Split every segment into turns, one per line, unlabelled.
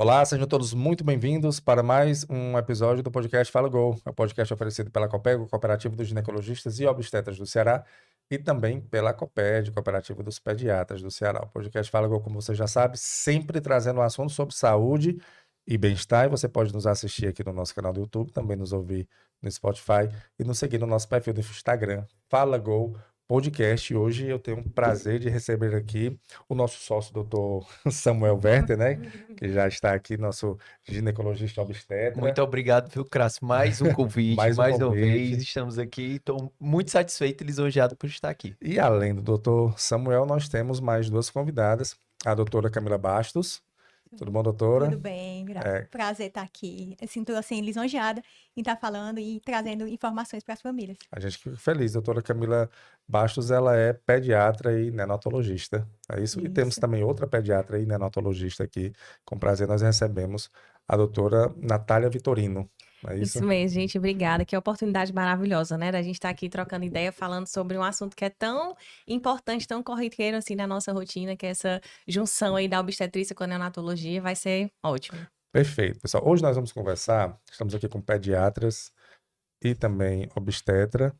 Olá, sejam todos muito bem-vindos para mais um episódio do podcast Fala Gol, é o podcast oferecido pela Copego, Cooperativa dos Ginecologistas e Obstetras do Ceará, e também pela COPED, Cooperativa dos Pediatras do Ceará. O podcast Fala Gol, como você já sabe, sempre trazendo um assunto sobre saúde e bem-estar, e você pode nos assistir aqui no nosso canal do YouTube, também nos ouvir no Spotify e nos seguir no nosso perfil do Instagram, Fala Gol Podcast. E hoje eu tenho o prazer de receber aqui o nosso sócio, doutor Samuel Werther, né? Que já está aqui, nosso ginecologista obstetra.
Muito obrigado, viu, Crasso? Mais um convite,
Mais um
mais uma vez.
convite.
Estamos aqui. Estou muito satisfeito e lisonjeado por estar aqui.
E além do doutor Samuel, nós temos mais duas convidadas. A doutora Camila Bastos. Tudo bom, doutora?
Tudo bem,
É,
prazer estar aqui. Eu sinto assim lisonjeada em estar falando e trazendo informações para as famílias.
a gente fica feliz. Doutora Camila Bastos, ela é pediatra e neonatologista. É isso? E temos
Isso.
também outra pediatra e neonatologista aqui. Com prazer, nós recebemos a doutora Natália Vitorino. É isso?
Isso mesmo, gente. Obrigada. Que oportunidade maravilhosa, né? Da gente estar aqui trocando ideia, falando sobre um assunto que é tão importante, tão corriqueiro assim na nossa rotina, que é essa junção aí da obstetrícia com a neonatologia. Vai ser ótimo.
Perfeito, pessoal. Hoje nós vamos conversar, estamos aqui com pediatras e também obstetra,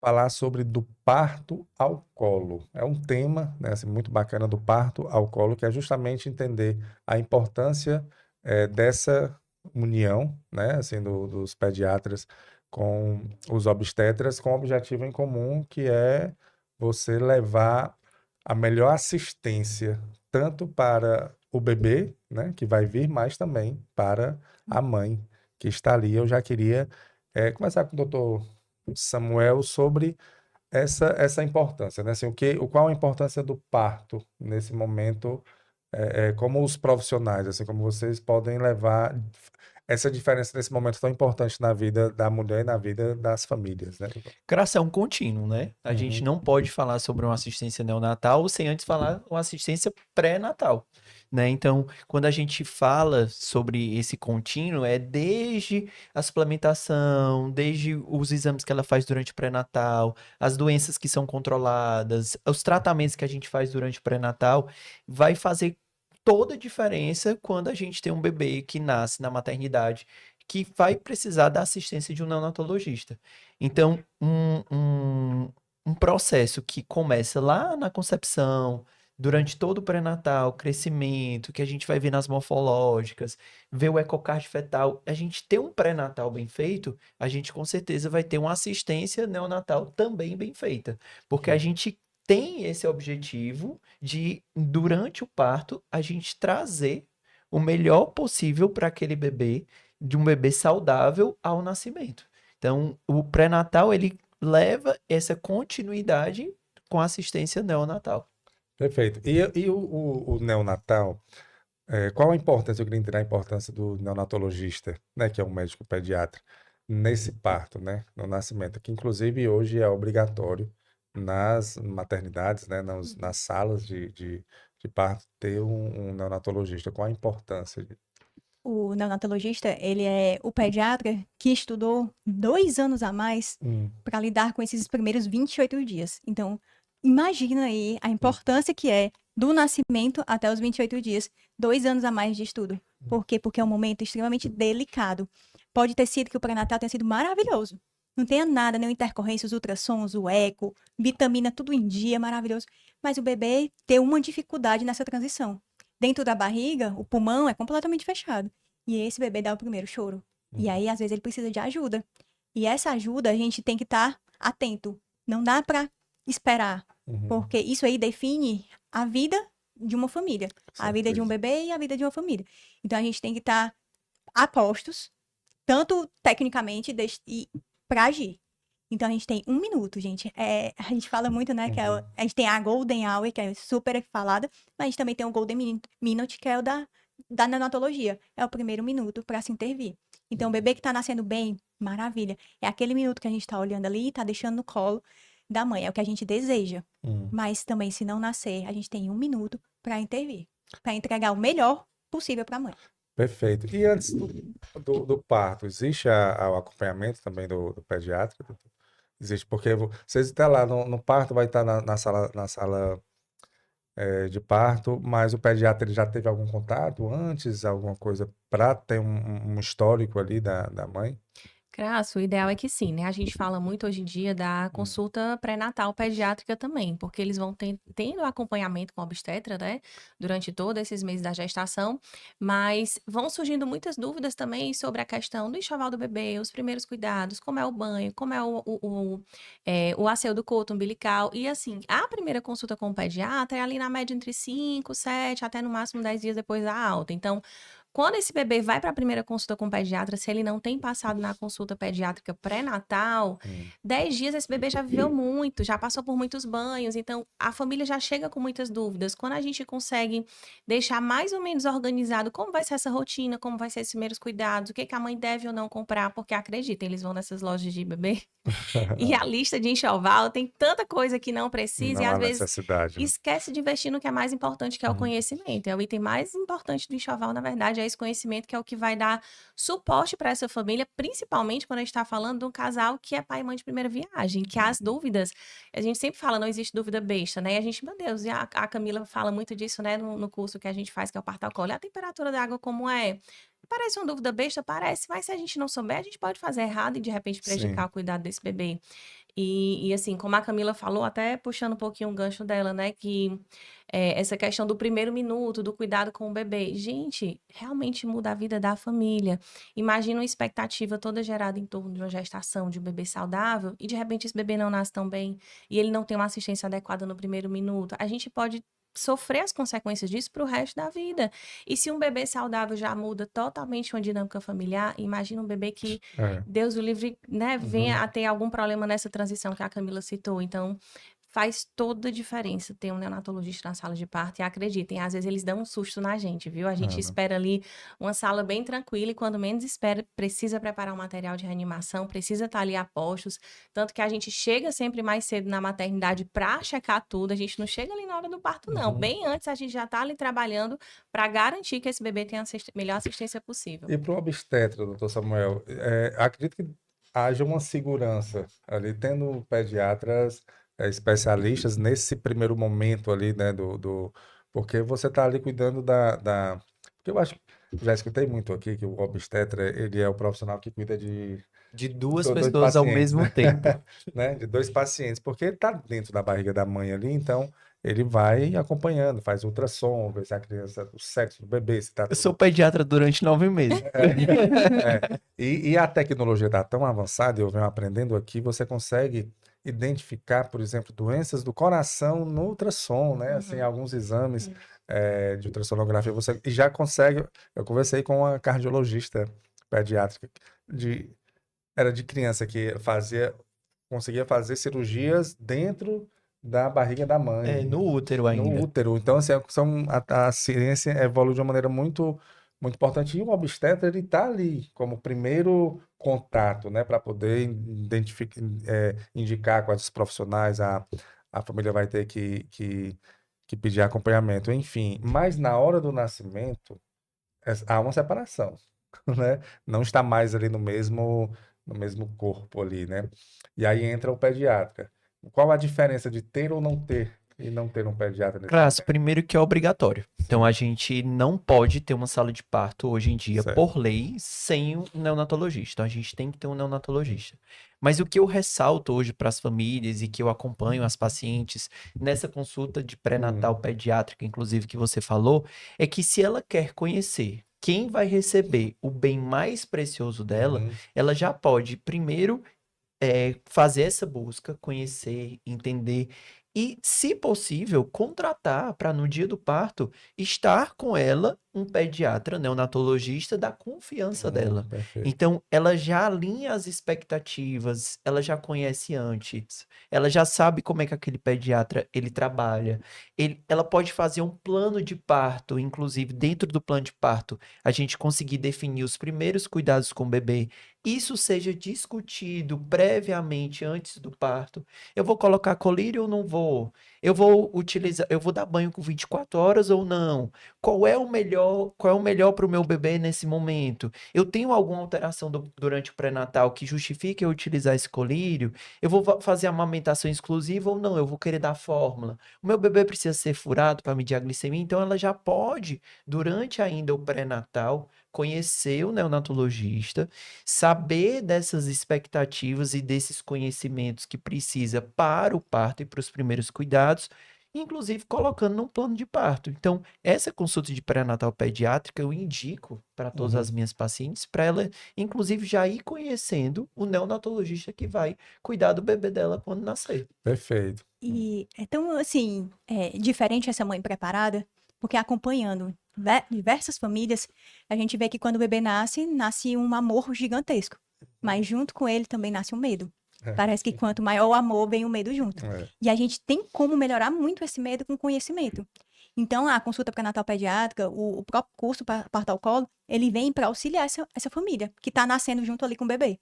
falar sobre do parto ao colo. É um tema, né, assim, muito bacana do parto ao colo, que é justamente entender a importância dessa união, né, assim, dos pediatras com os obstetras, com um objetivo em comum, que é você levar a melhor assistência, tanto para o bebê, né, que vai vir, mas também para a mãe que está ali. Eu já queria começar com o doutor Samuel sobre essa importância, né? Assim, qual a importância do parto nesse momento, como os profissionais, assim, como vocês podem levar essa diferença nesse momento tão importante na vida da mulher e na vida das famílias, né, doutor?
Crasso é um contínuo, né? A gente
Uhum,
não pode falar sobre uma assistência neonatal sem antes falar uma assistência pré-natal, né? Então, quando a gente fala sobre esse contínuo, é desde a suplementação, desde os exames que ela faz durante o pré-natal, as doenças que são controladas, os tratamentos que a gente faz durante o pré-natal, vai fazer toda a diferença quando a gente tem um bebê que nasce na maternidade, que vai precisar da assistência de um neonatologista. Então, um processo que começa lá na concepção, durante todo o pré-natal, crescimento, que a gente vai ver nas morfológicas, ver o ecocard fetal, a gente ter um pré-natal bem feito, a gente com certeza vai ter uma assistência neonatal também bem feita, porque a gente tem esse objetivo de, durante o parto, a gente trazer o melhor possível para aquele bebê, de um bebê saudável ao nascimento. Então, o pré-natal, ele leva essa continuidade com assistência neonatal.
perfeito. E o neonatal, qual a importância, eu queria entender a importância do neonatologista, né, que é um médico pediatra, nesse parto, né, no nascimento, que inclusive hoje é obrigatório nas maternidades, né, nas salas de parto, ter um neonatologista. Qual a importância?
O neonatologista, ele é o pediatra que estudou 2 anos a mais
Hum,
para lidar com esses primeiros 28 dias. Então, imagina aí a
hum,
importância que é do nascimento até os 28 dias, 2 anos a mais de estudo. Por quê? Porque é um momento extremamente delicado. Pode ter sido que o pré-natal tenha sido maravilhoso. Não tenha nada, nem intercorrência, os ultrassons, o eco, vitamina, tudo em dia, maravilhoso. Mas o bebê tem uma dificuldade nessa transição. Dentro da barriga, o pulmão é completamente fechado. E esse bebê dá o primeiro choro. E
hum,
aí, às vezes, ele precisa de ajuda. E essa ajuda a gente tem que estar atento. Não dá para esperar.
uhum,
Porque isso aí define a vida de uma família. A vida de um
certeza.
bebê e a vida de uma família. Então, a gente tem que estar a postos, tanto tecnicamente e para agir. Então, a gente tem 1 minuto, gente. A gente fala muito, né, que
Uhum,
a gente tem a Golden Hour, que é super falada, mas a gente também tem o Golden Minute, que é o da neonatologia. É o primeiro minuto para se intervir. Então, o bebê que tá nascendo bem, maravilha. É aquele minuto que a gente tá olhando ali e tá deixando no colo da mãe. É o que a gente deseja.
hum.
Mas também, se não nascer, a gente tem 1 minuto para intervir. Para entregar o melhor possível para a mãe.
Perfeito. E antes do parto, existe o acompanhamento também do pediatra? Existe, porque vocês estão lá no parto, vai estar na sala de parto, mas o pediatra ele já teve algum contato antes, alguma coisa para ter um histórico ali da mãe?
Crasso, o ideal é que sim, né? A gente fala muito hoje em dia da
Hum,
consulta pré-natal pediátrica também, porque eles vão tendo acompanhamento com a obstetra, né? Durante todos esses meses da gestação, mas vão surgindo muitas dúvidas também sobre a questão do enxoval do bebê, os primeiros cuidados, como é o banho, como é o asseio do coto umbilical. E assim, a primeira consulta com o pediatra é ali na média entre 5, 7, até no máximo 10 dias depois da alta. Então, quando esse bebê vai para a primeira consulta com o pediatra, se ele não tem passado na consulta pediátrica pré-natal,
hum,
10 dias esse bebê já viveu muito, já passou por muitos banhos, então a família já chega com muitas dúvidas. Quando a gente consegue deixar mais ou menos organizado como vai ser essa rotina, como vai ser esses primeiros cuidados, o que que a mãe deve ou não comprar, porque acreditem, eles vão nessas lojas de bebê e a lista de enxoval tem tanta coisa que não precisa e
Não
às
há
vezes
necessidade, né?
esquece de investir no que é mais importante, que é o
Uhum.
conhecimento. É o item mais importante do enxoval, na verdade, é esse conhecimento que é o que vai dar suporte para essa família, principalmente quando a gente está falando de um casal que é pai e mãe de primeira viagem, que as dúvidas, a gente sempre fala, não existe dúvida besta, né? E a gente, meu Deus, e a Camila fala muito disso, né, no curso que a gente faz, que é o parto alcoólico. A temperatura da água como é? Parece uma dúvida besta, parece, mas se a gente não souber, a gente pode fazer errado e de repente prejudicar
Sim.
o cuidado desse bebê. E assim, como a Camila falou, até puxando um pouquinho o gancho dela, né? Que essa questão do primeiro minuto, do cuidado com o bebê. Gente, realmente muda a vida da família. Imagina uma expectativa toda gerada em torno de uma gestação de um bebê saudável e de repente esse bebê não nasce tão bem e ele não tem uma assistência adequada no primeiro minuto. A gente pode sofrer as consequências disso para o resto da vida. E se um bebê saudável já muda totalmente uma dinâmica familiar, imagina um bebê que
É.
Deus o livre, né, venha
Uhum.
a ter algum problema nessa transição que a Camila citou. Então, faz toda a diferença ter um neonatologista na sala de parto. E acreditem, às vezes eles dão um susto na gente, viu? A
É,
gente
né?
espera ali uma sala bem tranquila e quando menos espera, precisa preparar um material de reanimação, precisa estar ali a postos. Tanto que a gente chega sempre mais cedo na maternidade para checar tudo. A gente não chega ali na hora do parto, não.
Uhum.
Bem antes a gente já está ali trabalhando para garantir que esse bebê tenha a melhor assistência possível.
E para o obstetra, doutor Samuel, acredito que haja uma segurança ali, tendo pediatras especialistas nesse primeiro momento ali, né, porque você está ali cuidando porque eu acho, já escutei muito aqui que o obstetra, ele é o profissional que cuida de
De duas
dois
pessoas ao
pacientes,
mesmo
né?
tempo.
Né? De dois pacientes, porque ele está dentro da barriga da mãe ali, então ele vai acompanhando, faz ultrassom, vê se a criança, o sexo do bebê, se está
Eu
tudo.
sou pediatra durante 9 meses.
E a tecnologia está tão avançada, eu venho aprendendo aqui, você consegue identificar, por exemplo, doenças do coração no ultrassom, né? Assim,
Uhum.
alguns exames de ultrassonografia, você e já consegue. Eu conversei com uma cardiologista pediátrica de, era de criança que conseguia fazer cirurgias dentro da barriga da
É, no
mãe,
útero
no
ainda.
útero. Então, assim, a ciência evolui de uma maneira muito importante. E o obstetra, ele está ali como primeiro contato, né, para poder identificar, indicar quais os profissionais a família vai ter que pedir acompanhamento, enfim. Mas na hora do nascimento, há uma separação, né? Não está mais ali no mesmo corpo ali, né? E aí entra o pediatra. Qual a diferença de ter ou não ter e não ter um pediatra nesse
Crasso,
momento?
primeiro que é obrigatório. Então
Sim,
a gente não pode ter uma sala de parto hoje em dia,
certo.
por lei, sem um neonatologista. Então a gente tem que ter um neonatologista. Mas o que eu ressalto hoje para as famílias e que eu acompanho as pacientes nessa consulta de pré-natal
Hum,
pediátrica, inclusive que você falou, é que se ela quer conhecer quem vai receber o bem mais precioso dela,
uhum,
ela já pode primeiro fazer essa busca, conhecer, entender e, se possível, contratar para no dia do parto estar com ela um pediatra neonatologista da confiança dela.
perfeito.
Então, ela já alinha as expectativas, ela já conhece antes, ela já sabe como é que aquele pediatra ele trabalha. Ela pode fazer um plano de parto, inclusive dentro do plano de parto, a gente conseguir definir os primeiros cuidados com o bebê, isso seja discutido previamente antes do parto. Eu vou colocar colírio ou não vou? Eu vou dar banho com 24 horas ou não? Qual é o melhor qual é o melhor para o meu bebê nesse momento? Eu tenho alguma alteração durante o pré-natal que justifique eu utilizar esse colírio? Eu vou fazer amamentação exclusiva ou não? Eu vou querer dar fórmula. O meu bebê precisa ser furado para medir a glicemia, então ela já pode, durante ainda o pré-natal, conhecer o neonatologista, saber dessas expectativas e desses conhecimentos que precisa para o parto e para os primeiros cuidados, inclusive colocando num plano de parto. Então, essa consulta de pré-natal pediátrica eu indico para todas as minhas pacientes, para ela, inclusive, já ir conhecendo o neonatologista que vai cuidar do bebê dela quando nascer.
Perfeito.
E é tão, assim, diferente essa mãe preparada, porque acompanhando diversas famílias, a gente vê que quando o bebê nasce um amor gigantesco. Mas junto com ele também nasce um medo.
É.
Parece que quanto maior o amor, vem o medo junto.
É.
E a gente tem como melhorar muito esse medo com conhecimento. Então, a consulta pré-natal pediátrica, o próprio curso parto ao colo, ele vem para auxiliar essa família que está nascendo junto ali com o bebê.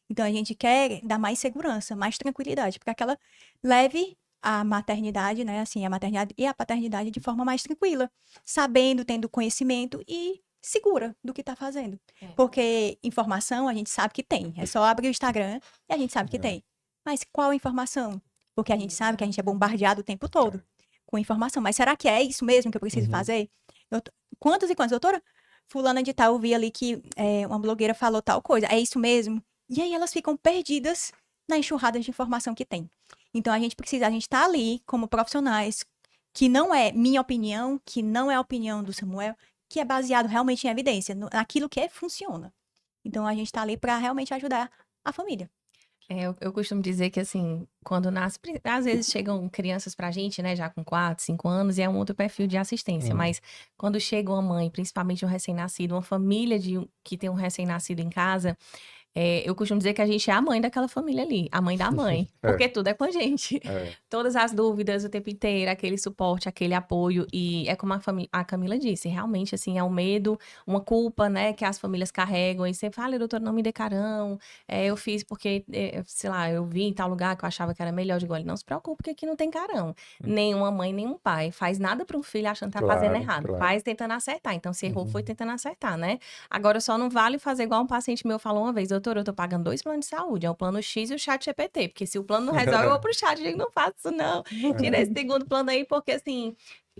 Então, a gente quer dar mais segurança, mais tranquilidade, para que ela leve a maternidade, né, assim, a maternidade e a paternidade de forma mais tranquila, sabendo, tendo conhecimento e segura do que está fazendo. Porque informação a gente sabe que tem. É só abrir o Instagram e a gente sabe que tem. Mas qual informação? Porque a gente sabe que a gente é bombardeado o tempo todo com informação. Mas será que é isso mesmo que eu preciso fazer? Quantas e quantas? Doutora, fulana de tal, eu vi ali que uma blogueira falou tal coisa. É isso mesmo? E aí elas ficam perdidas na enxurrada de informação que tem. Então, a gente tá ali como profissionais, que não é minha opinião, que não é a opinião do Samuel, que é baseado realmente em evidência, naquilo que funciona. Então, a gente tá ali para realmente ajudar a família.
Eu costumo dizer que, assim, quando nasce, às vezes chegam crianças pra gente, né, já com 4, 5 anos, e é um outro perfil de assistência, mas quando chega uma mãe, principalmente um recém-nascido, uma família que tem um recém-nascido em casa, eu costumo dizer que a gente é a mãe daquela família ali, a mãe da mãe, porque tudo é com a gente. Todas as dúvidas o tempo inteiro, aquele suporte, aquele apoio, e é como a Camila disse, realmente, assim, é um medo, uma culpa, né, que as famílias carregam, e sempre fala, doutor, não me dê carão, eu fiz porque, sei lá, eu vi em tal lugar que eu achava que era melhor, eu digo, olha, não se preocupe, porque aqui não tem carão. Nenhuma mãe, nenhum pai faz nada para um filho achando que tá fazendo errado, faz tentando acertar, então se errou, foi tentando acertar, né? Agora, só não vale fazer igual um paciente meu falou uma vez, doutor, eu tô pagando 2 planos de saúde, é o plano X e o chat GPT, porque se o plano não resolve, eu vou pro chat, eu digo, não faço isso não, tira esse segundo plano aí, porque assim,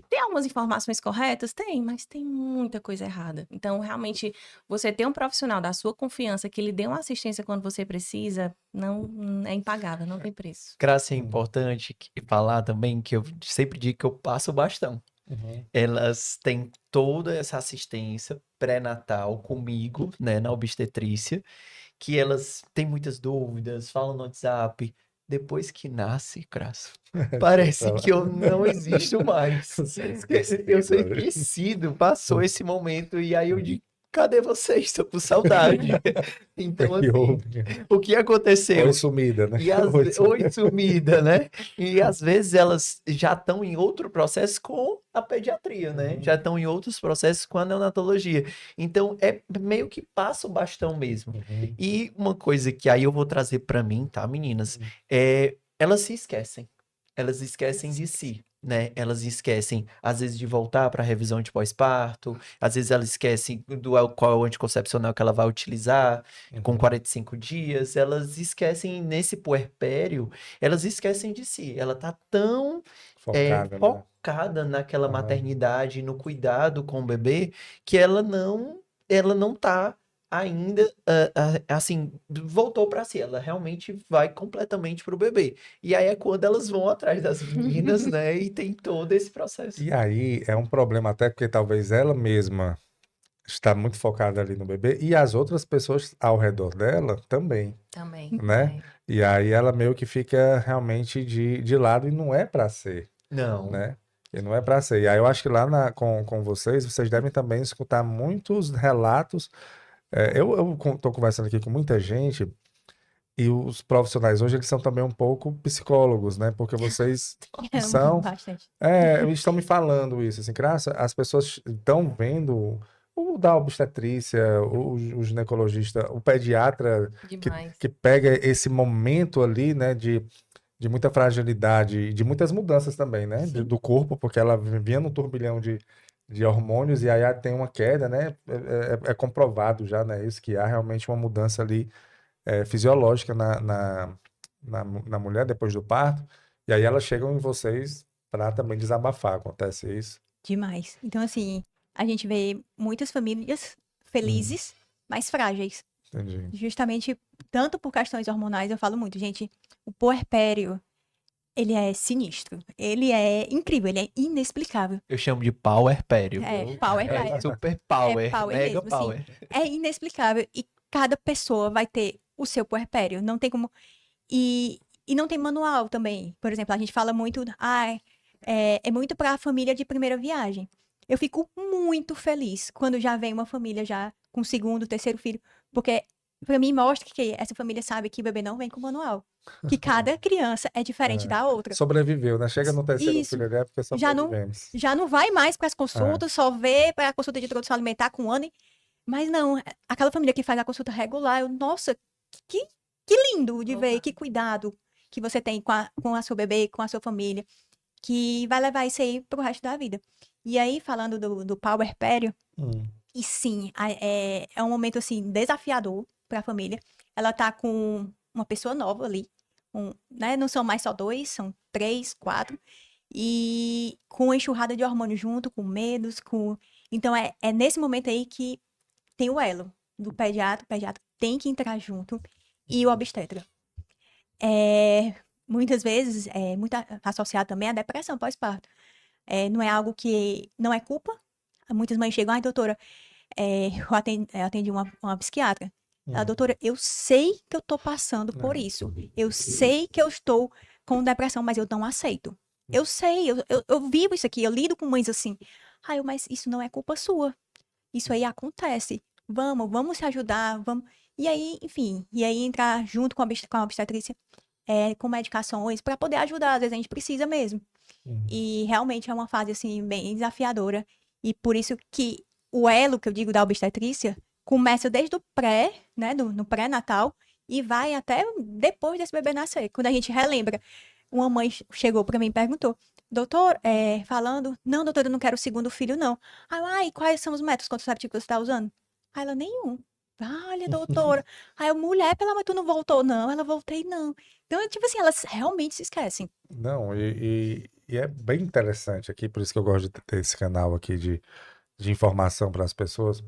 tem algumas informações corretas? Tem, mas tem muita coisa errada. Então, realmente, você ter um profissional da sua confiança que lhe dê uma assistência quando você precisa, não é impagável, não tem preço.
Graça, é importante falar também que eu sempre digo que eu passo o bastão. Elas têm toda essa assistência pré-natal comigo, né, na obstetrícia, que elas têm muitas dúvidas, falam no WhatsApp. Depois que nasce, Crasso, parece que eu não existo mais. Eu sou esquecido, passou esse momento, e aí eu digo, cadê vocês? Estou com saudade. Então, assim, o que aconteceu?
Oi, sumida, né?
Oi, sumida, né? E às vezes elas já estão em outro processo com a pediatria, né? Já estão em outros processos com a neonatologia. Então, é meio que passa o bastão mesmo. E uma coisa que aí eu vou trazer para mim, tá, meninas? Elas se esquecem. Elas esquecem de si. Né? Elas esquecem, às vezes, de voltar para a revisão de pós-parto, às vezes elas esquecem qual é o anticoncepcional que ela vai utilizar com 45 dias, elas esquecem nesse puerpério, elas esquecem de si. Ela tá tão focada naquela maternidade, no cuidado com o bebê, que ela não tá ainda, assim, voltou para si, ela realmente vai completamente pro bebê. E aí é quando elas vão atrás das meninas, né, e tem todo esse processo.
E aí é um problema até porque talvez ela mesma está muito focada ali no bebê e as outras pessoas ao redor dela também,
Também,
né? E aí ela meio que fica realmente de lado e não é para ser,
Não.
né? E não é para ser. E aí eu acho que lá com vocês devem também escutar muitos relatos. Eu tô conversando aqui com muita gente e os profissionais hoje eles são também um pouco psicólogos, né? Porque vocês são,
Bastante.
eles estão me falando isso, assim, Graça, as pessoas estão vendo o da obstetrícia, o ginecologista, o pediatra
demais.
que pega esse momento ali, né, de muita fragilidade e de muitas mudanças também, né, do corpo, porque ela vinha num turbilhão de hormônios, e aí tem uma queda, né? É comprovado já, né? Isso, que há realmente uma mudança ali fisiológica na mulher depois do parto, e aí elas chegam em vocês para também desabafar. Acontece isso?
Demais. Então, assim, a gente vê muitas famílias
Hum,
felizes, mas frágeis.
entendi.
Justamente, tanto por questões hormonais, eu falo muito, gente, o puerpério, ele é sinistro. Ele é incrível, ele é inexplicável.
Eu chamo de power pério.
É, power
É
pie.
super
É
power,
power
mega
mesmo, assim.
power.
É inexplicável. E cada pessoa vai ter o seu puerpério. Não tem como. E não tem manual também. Por exemplo, a gente fala muito. É muito para a família de primeira viagem. Eu fico muito feliz quando já vem uma família já com segundo, terceiro filho. Porque para mim mostra que essa família sabe que o bebê não vem com manual. Que cada criança é diferente
É,
da outra.
sobreviveu, né? Chega no terceiro
Isso.
filho ali, é porque
Já não,
sobrevivemos.
já não vai mais para as
É,
consultas, só vê para a consulta de introdução alimentar com um ano. Mas não, aquela família que faz a consulta regular, nossa, que, que lindo de ver, que cuidado que você tem com a sua bebê, com a sua família, que vai levar isso aí pro resto da vida. E aí, falando do puerpério,
hum,
e sim, é um momento, assim, desafiador para a família. Ela tá com uma pessoa nova ali, né? Não são mais só dois, são três, quatro. E com enxurrada de hormônio junto, com medos, com... Então, é nesse momento aí que tem o elo do pediatra, o pediatra tem que entrar junto, e o obstetra. Muitas vezes, é muito associado também à depressão pós-parto. Não é algo que não é culpa. Muitas mães chegam, ai, doutora, eu atendi uma psiquiatra. Ela,
hum,
doutora, eu sei que eu tô passando por
é,
isso. Eu sei que eu estou com depressão, mas eu não aceito. Eu sei, eu vivo isso aqui, eu lido com mães assim. Mas isso não é culpa sua. Isso aí acontece. Vamos se ajudar, vamos. E aí, enfim, e aí entrar junto com a obstetrícia, com medicações, para poder ajudar. Às vezes a gente precisa mesmo.
hum.
E realmente é uma fase, assim, bem desafiadora. E por isso que o elo, que eu digo, da obstetrícia, começa desde o pré, né, no pré-natal, e vai até depois desse bebê nascer. Quando a gente relembra, uma mãe chegou para mim e perguntou, doutor, falando, não, doutor, eu não quero o segundo filho, não. Ai, quais são os métodos contraceptivos que você está usando? Aí ela, nenhum. Olha, doutora. Aí eu, mulher, pelo amor, tu não voltou, não? Ela, voltei, não. Então, tipo assim, elas realmente se esquecem.
Não, e é bem interessante aqui, por isso que eu gosto de ter esse canal aqui de informação para as pessoas,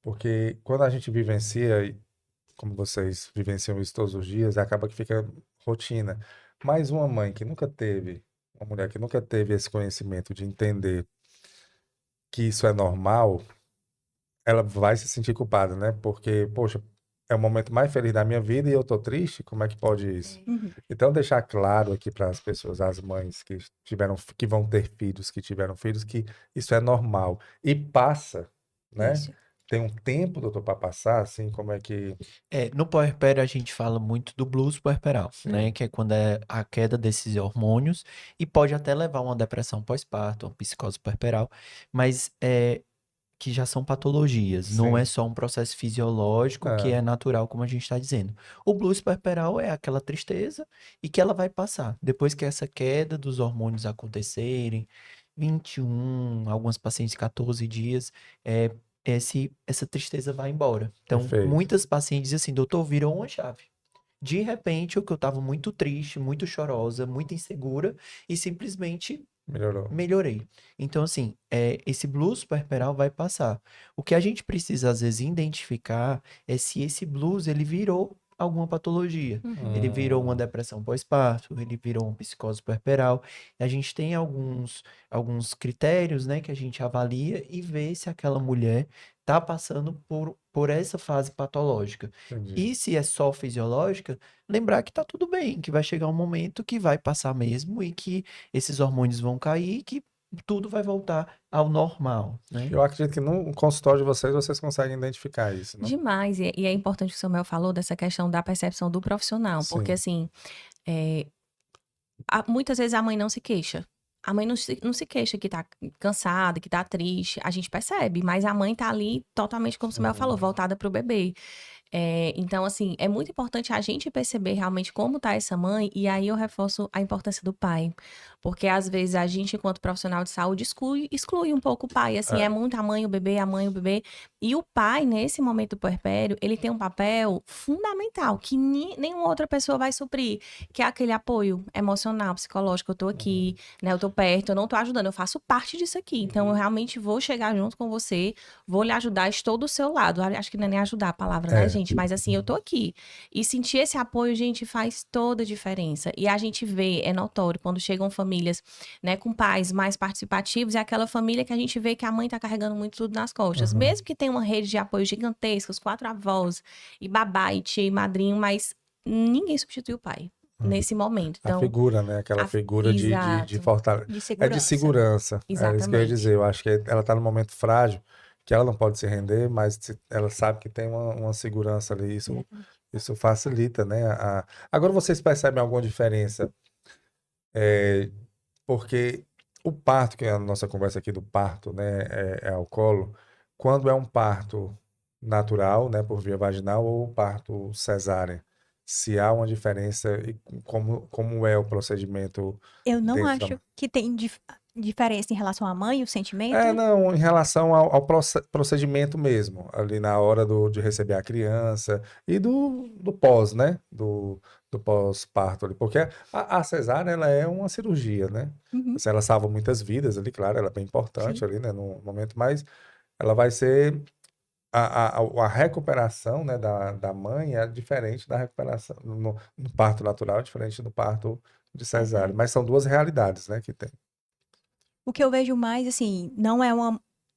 porque quando a gente vivencia, como vocês vivenciam isso todos os dias, acaba que fica rotina. Mas uma mãe que nunca teve, uma mulher que nunca teve esse conhecimento de entender que isso é normal, ela vai se sentir culpada, né? Porque, poxa, é o momento mais feliz da minha vida e eu tô triste, como é que pode isso?
Uhum.
Então, deixar claro aqui para as pessoas, as mães que vão ter filhos, que tiveram filhos, que isso é normal. E passa, né?
Isso.
Tem um tempo, doutor, para passar, assim, como é que.
No puerpério a gente fala muito do blues puerperal, né?
Sim.
Que é quando é a queda desses hormônios e pode até levar a uma depressão pós-parto, uma psicose puerperal, mas que já são patologias, não é
Sim.
só um processo fisiológico que
É,
é natural, como a gente está dizendo. O blues puerperal é aquela tristeza e que ela vai passar. Depois que essa queda dos hormônios acontecerem, 21, algumas pacientes 14 dias, essa tristeza vai embora. Então,
perfeito.
muitas pacientes dizem assim, doutor, virou uma chave. De repente, o que eu estava muito triste, muito chorosa, muito insegura, e simplesmente
Melhorou.
melhorei. Então, assim, esse blues puerperal vai passar. O que a gente precisa, às vezes, identificar é se esse blues, ele virou alguma patologia.
Uhum.
Ele virou uma
Hum,
depressão pós-parto, ele virou uma psicose puerperal. E a gente tem alguns critérios, né, que a gente avalia e vê se aquela mulher está passando por essa fase patológica.
entendi.
E se é só fisiológica, lembrar que tá tudo bem, que vai chegar um momento que vai passar mesmo e que esses hormônios vão cair e que tudo vai voltar ao normal, né?
Eu acredito que no consultório de vocês, vocês conseguem identificar isso, não?
Demais. E é importante o que o Samuel falou dessa questão da percepção do profissional, porque
Sim.
assim, é, muitas vezes a mãe não se queixa. A mãe não se queixa que tá cansada, que tá triste. A gente percebe, mas a mãe tá ali totalmente, como o Samuel falou,
Uhum.
voltada pro bebê. Então, assim, é muito importante a gente perceber realmente como tá essa mãe, e aí eu reforço a importância do pai. Porque às vezes a gente, enquanto profissional de saúde, exclui um pouco o pai. Assim, é muito a mãe, o bebê, a mãe, o bebê. E o pai, nesse momento do puerpério, ele tem um papel fundamental que nenhuma outra pessoa vai suprir, que é aquele apoio emocional, psicológico. Eu tô aqui, né? Eu tô perto, eu não tô ajudando, eu faço parte disso aqui. Então, eu realmente vou chegar junto com você, vou lhe ajudar, estou do seu lado. Acho que não é nem ajudar a palavra, né,
É.
gente? Mas assim, eu tô aqui. E sentir esse apoio, gente, faz toda a diferença. E a gente vê, é notório, quando chegam famílias, né, com pais mais participativos, é aquela família que a gente vê que a mãe tá carregando muito tudo nas costas. Mesmo que tenha uma rede de apoio gigantesca, os 4 avós, e babá, e tia, e madrinho, mas ninguém substitui o pai nesse momento.
A
Então,
figura, né? Aquela figura de
exato,
fortaleza.
De
É de segurança. É isso que eu ia
exatamente.
dizer. Eu acho que ela está num momento frágil, que ela não pode se render, mas ela sabe que tem uma segurança ali. Isso facilita, né? Agora vocês percebem alguma diferença? Porque o parto, que é a nossa conversa aqui do parto, né? É ao colo. Quando é um parto natural, né? Por via vaginal ou parto cesárea? Se há uma diferença e como é o procedimento
Eu não
dentro
acho que tem diferença em relação à mãe, o sentimento.
não, em relação ao procedimento mesmo, ali na hora de receber a criança e do pós, né? Do pós-parto ali, porque a cesárea, ela é uma cirurgia, né?
Uhum,
Assim, ela salva muitas vidas ali, claro, ela é bem importante
sim.
ali, né? No momento, mas ela vai ser a recuperação, né, da mãe é diferente da recuperação no parto natural, é diferente do parto de cesárea,
Cesárea.
mas são duas realidades, né, que tem.
O que eu vejo mais, assim, não é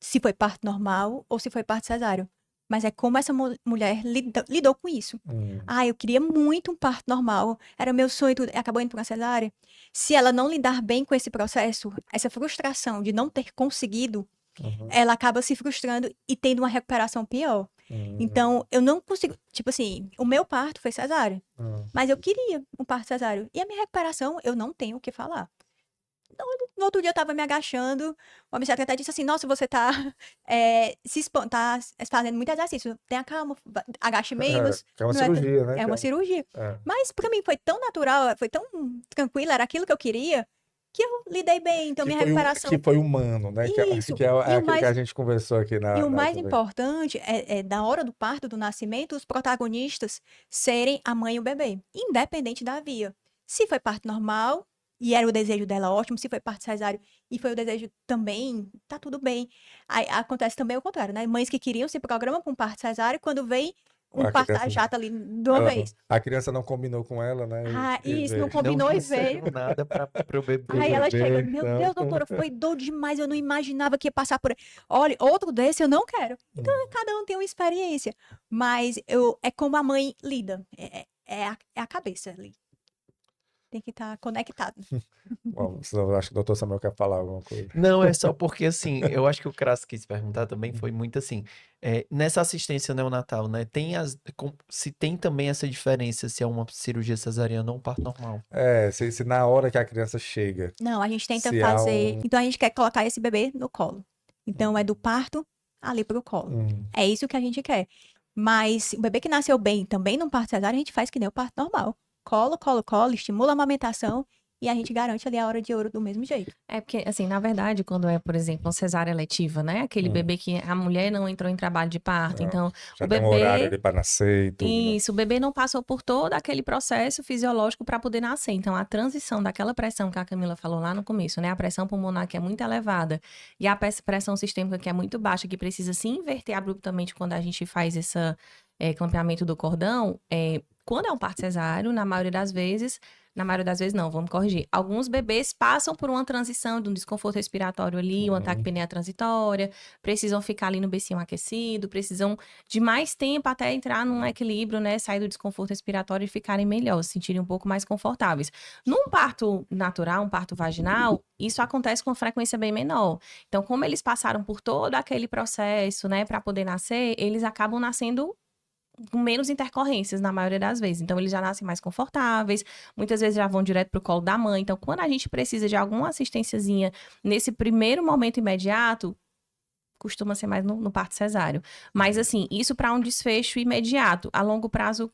se foi parto normal ou se foi parto cesáreo, mas é como essa mulher lidou com isso.
Hum,
Ah, eu queria muito um parto normal, era meu sonho e tudo, e acabou indo para uma cesárea. Se ela não lidar bem com esse processo, essa frustração de não ter conseguido,
uhum,
ela acaba se frustrando e tendo uma recuperação pior.
hum,
Então, eu não consigo, tipo assim, o meu parto foi cesárea,
hum.
mas eu queria um parto cesáreo. E a minha recuperação, eu não tenho o que falar. No outro dia eu tava me agachando, o obstetra até disse assim, nossa, você tá, tá fazendo muito exercício, tenha calma, agache menos,
Que é uma
não
cirurgia, né?
é uma cirurgia.
É.
Mas pra mim foi tão natural, foi tão tranquilo, era aquilo que eu queria, que eu lidei bem, então minha
Que
recuperação,
foi humano, né?
isso.
É aquilo que a gente conversou aqui
E o
na
mais
última vez.
importante da hora do parto, do nascimento, os protagonistas serem a mãe e o bebê, independente da via. Se foi parto normal, e era o desejo dela, ótimo. Se foi parto cesáreo e foi o desejo também, tá tudo bem. Aí, acontece também o contrário, né? Mães que queriam se programam para um parto cesáreo, quando vem um
A
parto
criança,
jata ali de uma vez.
a criança não combinou com ela, né?
Ah,
E
isso, não
veio
Não
combinou e veio.
fizeram nada para o
pro
Aí
bebê.
ela chega,
bebê,
meu
então.
Deus, doutora, foi dor demais, eu não imaginava que ia passar por aí. Olha, outro desse eu não quero. Então, cada um tem uma experiência. Mas é como a mãe lida. É a cabeça ali. Tem que estar conectado.
Bom, eu acho que o doutor Samuel quer falar alguma coisa.
Não, é só porque, assim, eu acho que o Crasso quis perguntar também foi muito assim, nessa assistência neonatal, né, se tem também essa diferença se é uma cirurgia cesariana ou um parto normal.
Se na hora que a criança chega,
Não, a gente tenta
se há
fazer. Então, a gente quer colocar esse bebê no colo. Então, é do parto ali pro colo.
um-
É isso que a gente quer. Mas o bebê que nasceu bem, também num parto cesárea, a gente faz que nem o parto normal. Colo, colo, colo, estimula a amamentação e a gente garante ali a hora de ouro do mesmo jeito.
É porque, assim, na verdade, quando é, por exemplo, uma cesárea letiva, né? Aquele bebê que a mulher não entrou em trabalho de parto. Então,
já
o
tem um horário
bebê.
ali para nascer e tudo, né?
Isso, o bebê não passou por todo aquele processo fisiológico para poder nascer. Então, a transição daquela pressão que a Camila falou lá no começo, né? A pressão pulmonar que é muito elevada e a pressão sistêmica que é muito baixa, que precisa se inverter abruptamente quando a gente faz esse clampeamento do cordão. Quando é um parto cesáreo, na maioria das vezes não, vamos corrigir. Alguns bebês passam por uma transição de um desconforto respiratório ali, uma taquipneia transitória, precisam ficar ali no bercinho aquecido, precisam de mais tempo até entrar num equilíbrio, né? Sair do desconforto respiratório e ficarem melhor, se sentirem um pouco mais confortáveis. Num parto natural, um parto vaginal, isso acontece com uma frequência bem menor. Então, como eles passaram por todo aquele processo, né, para poder nascer, eles acabam nascendo com menos intercorrências na maioria das vezes. Então, eles já nascem mais confortáveis, muitas vezes já vão direto pro colo da mãe. Então, quando a gente precisa de alguma assistênciazinha nesse primeiro momento imediato, costuma ser mais no parto cesáreo. Mas, assim, isso para um desfecho imediato. A longo prazo,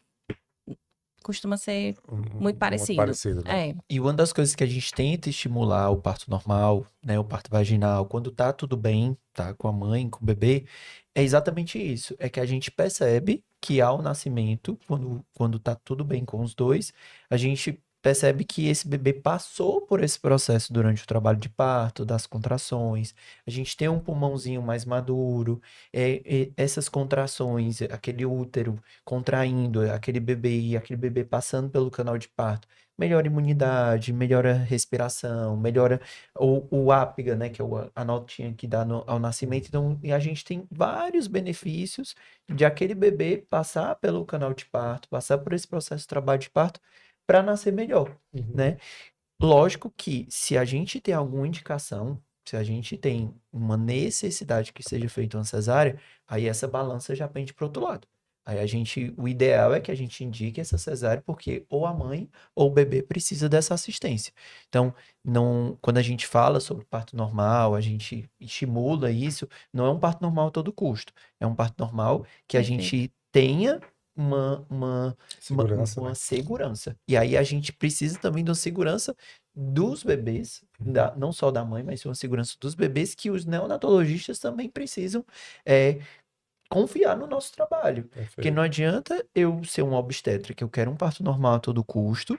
costuma ser muito
Muito
parecido.
parecido, né?
É,
E uma das coisas que a gente tenta estimular o parto normal, né, o parto vaginal, quando tá tudo bem, tá com a mãe, com o bebê, é exatamente isso. É que a gente percebe que ao nascimento, quando tá tudo bem com os dois, a gente percebe que esse bebê passou por esse processo durante o trabalho de parto, das contrações. A gente tem um pulmãozinho mais maduro, essas contrações, aquele útero contraindo, aquele bebê passando pelo canal de parto melhora a imunidade, melhora a respiração, melhora o ápega, né, que é a notinha que dá ao nascimento. Então, e a gente tem vários benefícios de aquele bebê passar pelo canal de parto, passar por esse processo de trabalho de parto para nascer melhor, né? Lógico que se a gente tem alguma indicação, se a gente tem uma necessidade que seja feita uma cesárea, aí essa balança já pende para o outro lado. Aí o ideal é que a gente indique essa cesárea porque ou a mãe ou o bebê precisa dessa assistência. Então, não, quando a gente fala sobre parto normal, a gente estimula isso, não é um parto normal a todo custo. É um parto normal que a
perfeito.
gente tenha uma
Segurança, né?
segurança. E aí a gente precisa também de uma segurança dos bebês, não só da mãe, mas uma segurança dos bebês que os neonatologistas também precisam confiar no nosso trabalho. Porque
Perfeito.
não adianta eu ser um obstetra que eu quero um parto normal a todo custo,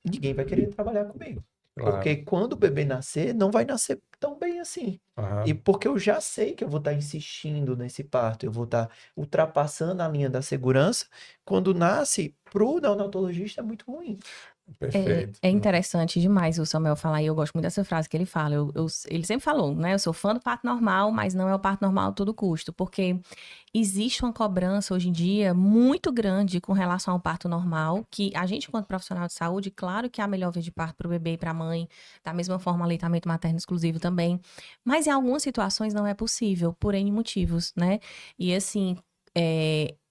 e ninguém vai querer trabalhar comigo. Porque
Claro.
quando o bebê nascer, não vai nascer tão bem assim. E
Aham.
porque eu já sei que eu vou estar insistindo nesse parto, eu vou estar ultrapassando a linha da segurança, quando nasce, para o neonatologista é muito ruim.
Perfeito.
É interessante demais o Samuel falar, e eu gosto muito dessa frase que ele fala. Ele sempre falou, né? Eu sou fã do parto normal, mas não é o parto normal a todo custo, porque existe uma cobrança hoje em dia muito grande com relação ao parto normal, que a gente, enquanto profissional de saúde, claro que é a melhor vez de parto para o bebê e para a mãe, da mesma forma, aleitamento materno exclusivo também, mas em algumas situações não é possível, por N motivos, né? E assim,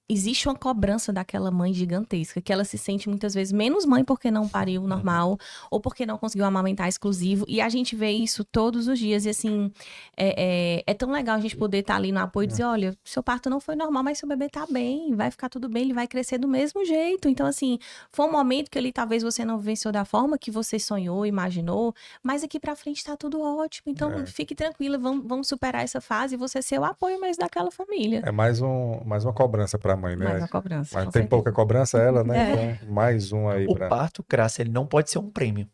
existe uma cobrança daquela mãe gigantesca, que ela se sente muitas vezes menos mãe porque não pariu normal, ou porque não conseguiu amamentar exclusivo, e a gente vê isso todos os dias, e assim, é tão legal a gente poder estar ali no apoio e dizer, olha, seu parto não foi normal, mas seu bebê tá bem, vai ficar tudo bem, ele vai crescer do mesmo jeito. Então, assim, foi um momento que ele talvez você não venceu da forma que você sonhou, imaginou, mas aqui pra frente tá tudo ótimo, então
É.
fique tranquila, vamos superar essa fase e você ser o apoio mais daquela família.
É mais uma cobrança para a mãe,
Mais
né?
uma cobrança,
Mas
com
tem pouca
certeza.
cobrança ela, né?
É.
Então, mais um aí
O
para.
parto, Crácia, ele não pode ser um prêmio.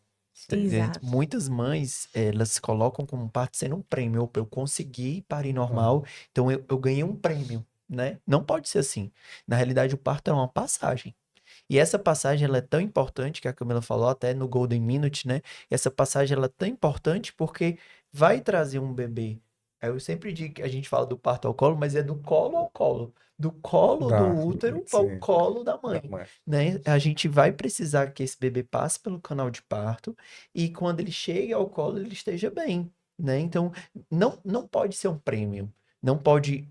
Entende?
Exato.
Muitas mães, elas se colocam como parto sendo um prêmio. Opa, eu consegui parir normal, então eu ganhei um prêmio, né? Não pode ser assim. Na realidade, o parto é uma passagem. E essa passagem, ela é tão importante, que a Camila falou até no Golden Minute, né? Essa passagem, ela é tão importante porque vai trazer um bebê. Eu sempre digo que a gente fala do parto ao colo, mas é do colo ao colo. Do colo do
Da,
útero ao
sim,
colo da
da
mãe,
mãe.
né? A gente vai precisar que esse bebê passe pelo canal de parto e quando ele chegue ao colo, ele esteja bem, né? Então, não pode ser um prêmio. Não pode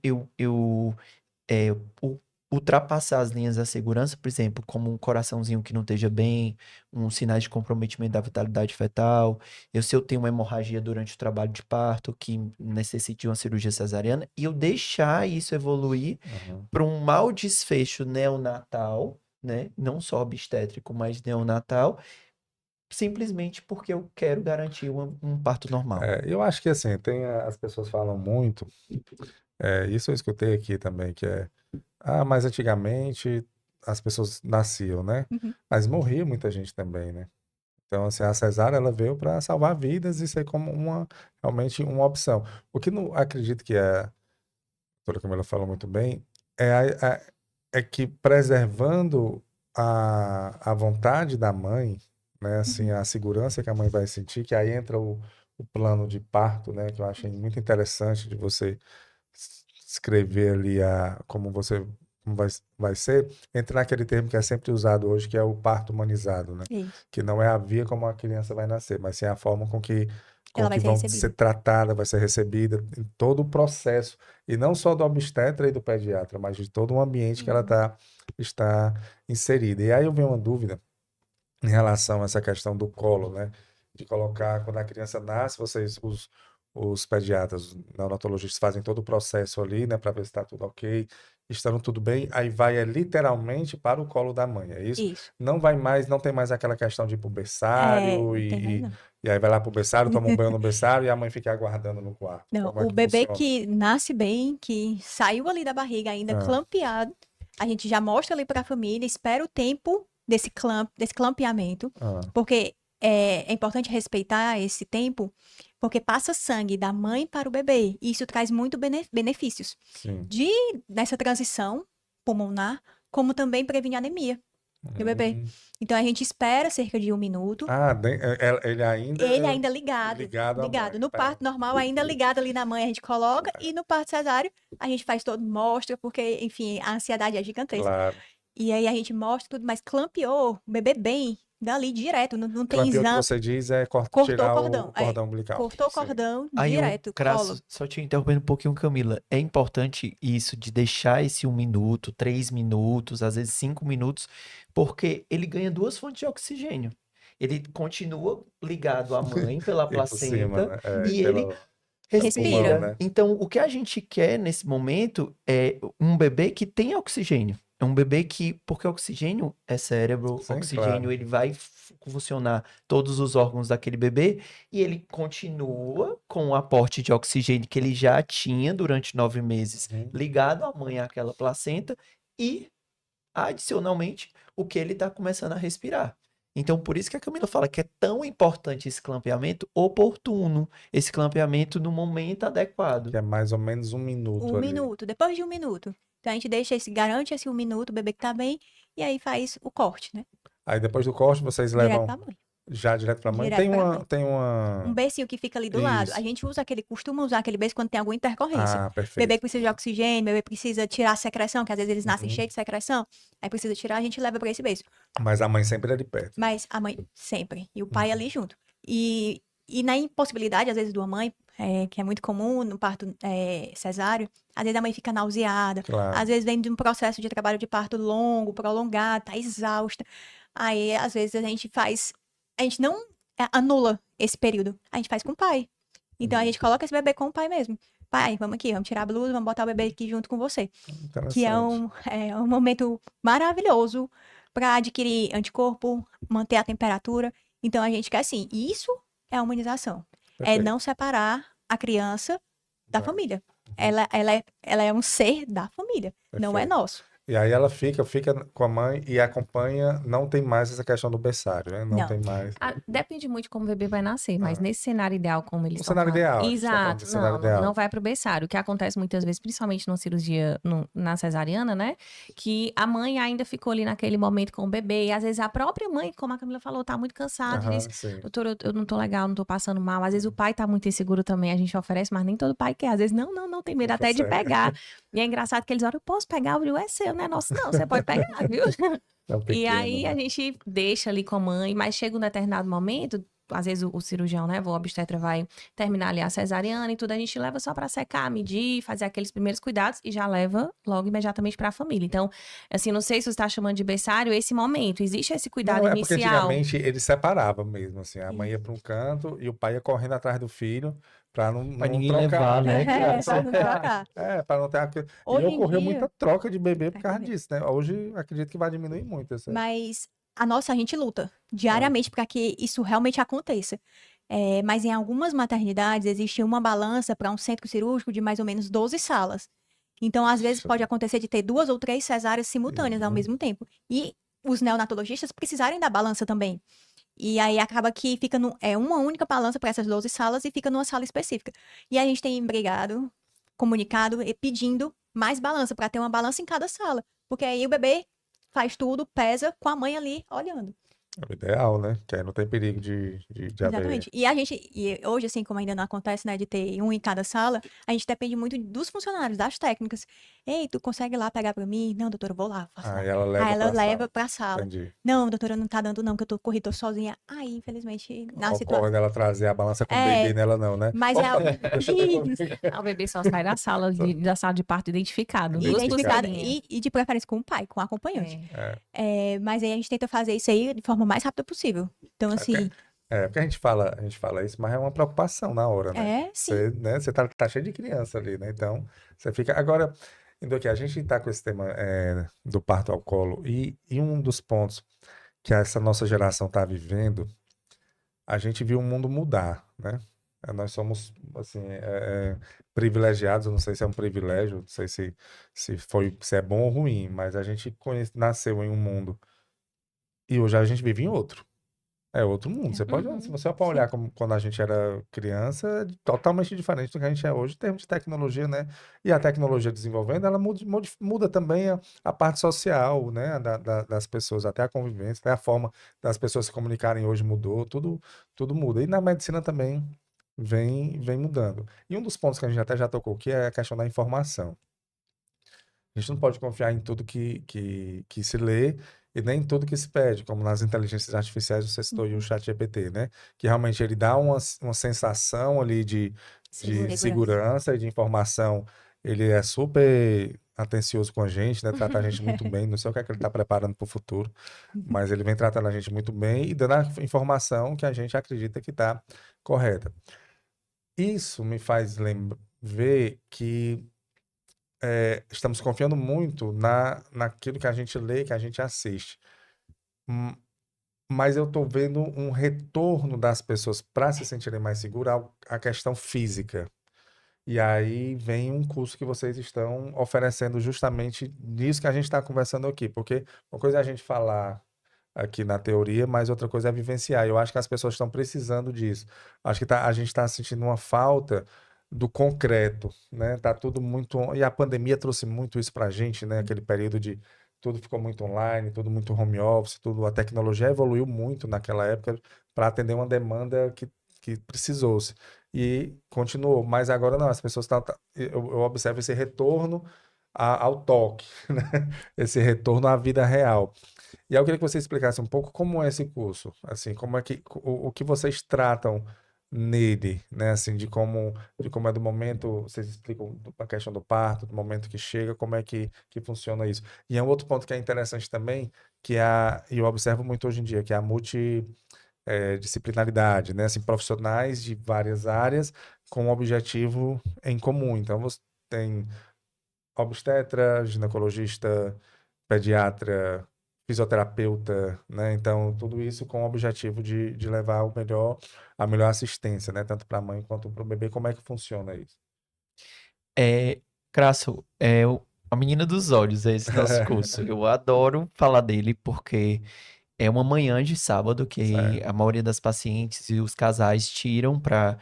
é, u- ultrapassar as linhas da segurança, por exemplo, como um coraçãozinho que não esteja bem, um sinais de comprometimento da vitalidade fetal, se eu tenho uma hemorragia durante o trabalho de parto que necessite de uma cirurgia cesariana, e eu deixar isso evoluir
Aham.
para um mau desfecho neonatal, né? Não só obstétrico, mas neonatal, simplesmente porque eu quero garantir um parto normal.
Eu acho que assim, as pessoas falam muito, isso eu escutei aqui também, que mas antigamente as pessoas nasciam, né?
Uhum.
Mas morria muita gente também, né? Então, assim, a cesárea ela veio para salvar vidas e ser como realmente uma opção. O que não acredito que a doutora Camila falou muito bem é, é que preservando a vontade da mãe, né? Assim,
Uhum.
a segurança que a mãe vai sentir, que aí entra o plano de parto, né? Que eu achei muito interessante de você escrever ali como você como vai ser, entra naquele termo que é sempre usado hoje, que é o parto humanizado, né?
Isso.
Que não é a via como a criança vai nascer, mas sim a forma com
Ela vai
que
ser
vão ser
recebida.
tratada, vai ser recebida em todo o processo, e não só do obstetra e do pediatra, mas de todo o ambiente que ela
Uhum.
está inserida. E aí eu venho uma dúvida em relação a essa questão do colo, né? De colocar, quando a criança nasce, os pediatras, os neonatologistas fazem todo o processo ali, né, para ver se está tudo ok, estando tudo bem, aí vai literalmente para o colo da mãe, é isso?
Isso.
Não vai mais, não tem mais aquela questão de ir pro berçário
Não tem mais, não.
e aí vai lá pro berçário, toma um banho no berçário e a mãe fica aguardando no quarto.
Não,
Como é
o
que
bebê
funciona?
que nasce bem, que saiu ali da barriga ainda
Ah.
clampeado, a gente já mostra ali para a família, espera o tempo desse clampeamento,
Ah,
porque é importante respeitar esse tempo, porque passa sangue da mãe para o bebê, e isso traz muito benefícios
sim.
nessa transição pulmonar, como também previne anemia do bebê.
Hum.
Então a gente espera cerca de 1 minuto.
Ah, ele ainda
Ele ainda ligado,
ligado à mãe.
No parto normal, ainda ligado ali na mãe, a gente coloca, e no parto cesáreo, a gente faz todo, mostra, porque, enfim, a ansiedade é gigantesca.
Claro.
E aí a gente mostra tudo, mas clampeou, o bebê bem, dali direto, não tem
Clampeou que
exame.
você diz é
Cortou o
tirar
cordão,
o cordão umbilical.
Cortou o
Sim.
cordão,
Aí,
direto,
Crasso,
colo.
só te interrompendo um pouquinho, Camila. É importante isso de deixar esse 1 minuto, 3 minutos, às vezes 5 minutos, porque ele ganha 2 fontes de oxigênio. Ele continua ligado à mãe pela
E por cima,
placenta
né?
e ele
Pelo
Respira.
pulmão, né?
Então, o que a gente quer nesse momento é um bebê que tem oxigênio. É um bebê que, porque oxigênio é cérebro,
Sim,
oxigênio
claro.
ele vai funcionar todos os órgãos daquele bebê e ele continua com o aporte de oxigênio que ele já tinha durante 9 meses
Uhum.
ligado à mãe, àquela placenta e, adicionalmente, o que ele está começando a respirar. Então, por isso que a Camila fala que é tão importante esse clampeamento oportuno, esse clampeamento no momento adequado.
Que é mais ou menos 1 minuto
1
ali.
minuto, depois de 1 minuto. Então a gente garante esse 1 minuto, o bebê que tá bem, e aí faz o corte, né?
Aí depois do corte vocês
Direto
levam
pra mãe.
já direto para a mãe.
Direto pra mãe.
Tem uma...
Um bercinho que fica ali do lado. A
Isso.
gente costuma usar aquele berço quando tem alguma intercorrência.
Ah, perfeito.
Bebê que precisa de oxigênio, bebê precisa tirar a secreção, que às vezes eles nascem
Uhum.
cheios de secreção, aí precisa tirar, a gente leva pra esse berço.
Mas a mãe sempre é de perto.
Mas a mãe sempre, e o pai
Uhum.
ali junto. E na impossibilidade, às vezes, de uma mãe, que é muito comum no parto cesáreo, às vezes a mãe fica nauseada,
Claro.
às vezes vem de um processo de trabalho de parto longo, prolongado, tá exausta. Aí, às vezes, a gente não anula esse período, a gente faz com o pai. Então, a gente coloca esse bebê com o pai mesmo. Pai, vamos aqui, vamos tirar a blusa, vamos botar o bebê aqui junto com você. Que é
Interessante.
um momento maravilhoso para adquirir anticorpo, manter a temperatura. Então, a gente quer assim, isso é a humanização. É
Perfeito.
não separar a criança da
Tá.
família. Ela é um ser da família, não é
Perfeito.
nosso.
E aí ela fica com a mãe e acompanha, não tem mais essa questão do berçário, né? Não
Não.
tem mais.
Depende muito de como o bebê vai nascer, mas nesse cenário ideal, como eles
No
estão
cenário
falando.
ideal, a gente tá falando
Exato,
de cenário ideal.
não vai pro berçário. O que acontece muitas vezes, principalmente numa cirurgia na cesariana, né? Que a mãe ainda ficou ali naquele momento com o bebê, e às vezes a própria mãe, como a Camila falou, tá muito cansada e
Aham,
diz:
sim.
doutor, eu não tô legal, não tô passando mal. Às vezes o pai tá muito inseguro também, a gente oferece, mas nem todo pai quer. Às vezes, não, tem medo
Não
até de
consegue.
pegar. E é engraçado que eles olham: eu posso pegar? Eu digo: é seu, não é nosso, não, você pode pegar, viu?
É um
E
pequeno,
aí a
né?
gente deixa ali com a mãe, mas chega um determinado momento, às vezes o cirurgião, né, o obstetra vai terminar ali a cesariana e tudo, a gente leva só pra secar, medir, fazer aqueles primeiros cuidados e já leva logo imediatamente pra família. Então, assim, não sei se você está chamando de berçário esse momento, existe esse cuidado
Não, é porque
inicial.
antigamente ele separava mesmo, assim, a mãe ia para um canto e o pai ia correndo atrás do filho para não
Pra ninguém
trocar.
levar, né?
Pra não trocar.
Para não ter E
Hoje em
ocorreu
dia-
muita troca de bebê por
É,
causa
bebê.
disso, né? Hoje acredito que vai diminuir muito essa.
Mas a gente luta diariamente para que isso realmente aconteça. Mas em algumas maternidades existe uma balança para um centro cirúrgico de mais ou menos 12 salas. Então, às vezes,
Isso.
pode acontecer de ter 2 ou 3 cesáreas simultâneas ao
Uhum.
mesmo tempo. E os neonatologistas precisarem da balança também. E aí acaba que fica uma única balança para essas 12 salas e fica numa sala específica. E a gente tem brigado, comunicado e pedindo mais balança, para ter uma balança em cada sala. Porque aí o bebê faz tudo, pesa com a mãe ali olhando.
É o ideal, né? Que aí não tem perigo de haver.
Exatamente. E hoje, assim, como ainda não acontece, né, de ter um em cada sala, a gente depende muito dos funcionários, das técnicas. Ei, tu consegue ir lá pegar pra mim? Não, doutora, eu vou lá, faço lá.
Aí ela leva
Aí ela
pra
leva
sala.
pra sala.
Entendi.
Não, doutora, não tá dando não, que eu tô corrida, tô sozinha. Aí, infelizmente, na situação...
Ocorre dela trazer a balança com o
É,
bebê nela não, né?
Mas
Opa,
é...
deixa eu ver comigo.
O bebê só sai da sala de parto identificado. Duas
Identificado
pulseirinhas.
e de preferência com o pai, com o acompanhante.
É.
Mas aí a gente tenta fazer isso aí de forma mais rápida possível. Então, assim,
Porque a gente fala isso, mas é uma preocupação na hora, né?
É, sim.
Você tá cheio de criança ali, né? Então, você fica. Agora, indo aqui, a gente tá com esse tema do parto ao colo, e um dos pontos que essa nossa geração tá vivendo, a gente viu o mundo mudar, né? Nós somos, assim, privilegiados, eu não sei se é um privilégio, não sei se é bom ou ruim, mas a gente nasceu em um mundo e hoje a gente vive em outro. É outro mundo. Você pode, se
Uhum,
você for
Sim.
olhar como quando a gente era criança, é totalmente diferente do que a gente é hoje, em termos de tecnologia, né? E a tecnologia desenvolvendo, ela muda também a parte social, né? Das pessoas, até a convivência, até a forma das pessoas se comunicarem hoje mudou, tudo muda. E na medicina também vem mudando. E um dos pontos que a gente até já tocou, que é a questão da informação. A gente não pode confiar em tudo que se lê e nem em tudo que se pede, como nas inteligências artificiais, você citou aí o
Uhum.
ChatGPT, né? Que realmente ele dá uma sensação ali de
Segurança.
segurança e de informação. Ele é super atencioso com a gente, né? Trata a gente muito bem. Não sei o que é que ele está preparando para o futuro, mas ele vem tratando a gente muito bem e dando a informação que a gente acredita que está correta. Isso me faz ver que estamos confiando muito naquilo que a gente lê, que a gente assiste. Hum, Mas eu estou vendo um retorno das pessoas para se sentirem mais seguras à questão física. E aí vem um curso que vocês estão oferecendo justamente nisso que a gente está conversando aqui. Porque uma coisa é a gente falar aqui na teoria, mas outra coisa é vivenciar. Eu acho que as pessoas estão precisando disso. Acho que a gente está sentindo uma falta do concreto, né? Tá tudo muito. E a pandemia trouxe muito isso para a gente, né? Aquele período de tudo ficou muito online, tudo muito home office, tudo. A tecnologia evoluiu muito naquela época para atender uma demanda que precisou-se. E continuou, mas agora não, as pessoas estão. Eu observo esse retorno ao toque, né? Esse retorno à vida real. E aí eu queria que você explicasse um pouco como é esse curso, assim, como é que o que vocês tratam nele, né, assim, de como é do momento, vocês explicam a questão do parto, do momento que chega, como é que funciona isso. E é um outro ponto que é interessante também, e eu observo muito hoje em dia, que é a multidisciplinaridade, né, assim, profissionais de várias áreas com um objetivo em comum. Então, você tem obstetra, ginecologista, pediatra, fisioterapeuta, né? Então, tudo isso com o objetivo de levar a melhor assistência, né? Tanto para a mãe quanto para o bebê. Como é que funciona isso?
É, Crasso, a menina dos olhos é esse nosso curso. Eu adoro falar dele porque é uma manhã de sábado que
Certo.
a maioria das pacientes e os casais tiram para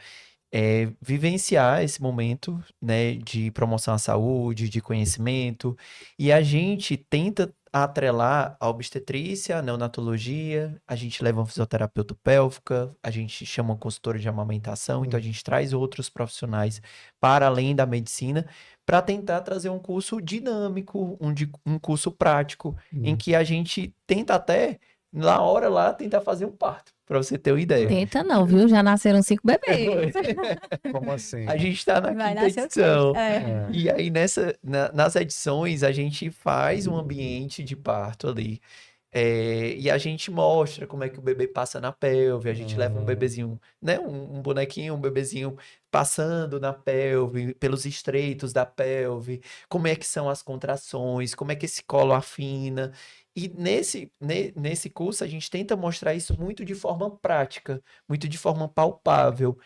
vivenciar esse momento, né, de promoção à saúde, de conhecimento, e a gente tenta atrelar a obstetrícia, a neonatologia, a gente leva um fisioterapeuta pélvica, a gente chama um consultor de amamentação, então a
Hum,
gente traz outros profissionais para além da medicina para tentar trazer um curso dinâmico, um curso prático, em
hum.
que a gente tenta até, na hora lá, tentar fazer um parto, para você ter uma ideia.
Tenta não, viu? Já nasceram 5 bebês.
Como assim?
A gente está na
Vai
quinta
nascer o sexto.
edição.
É.
E aí, nas edições, a gente faz um ambiente de parto ali. E a gente mostra como é que o bebê passa na pelve. A gente leva um
Hum,
bebezinho, né? Um bonequinho, um bebezinho passando na pelve, pelos estreitos da pelve. Como é que são as contrações, como é que esse colo afina. E nesse curso, a gente tenta mostrar isso muito de forma prática, muito de forma palpável.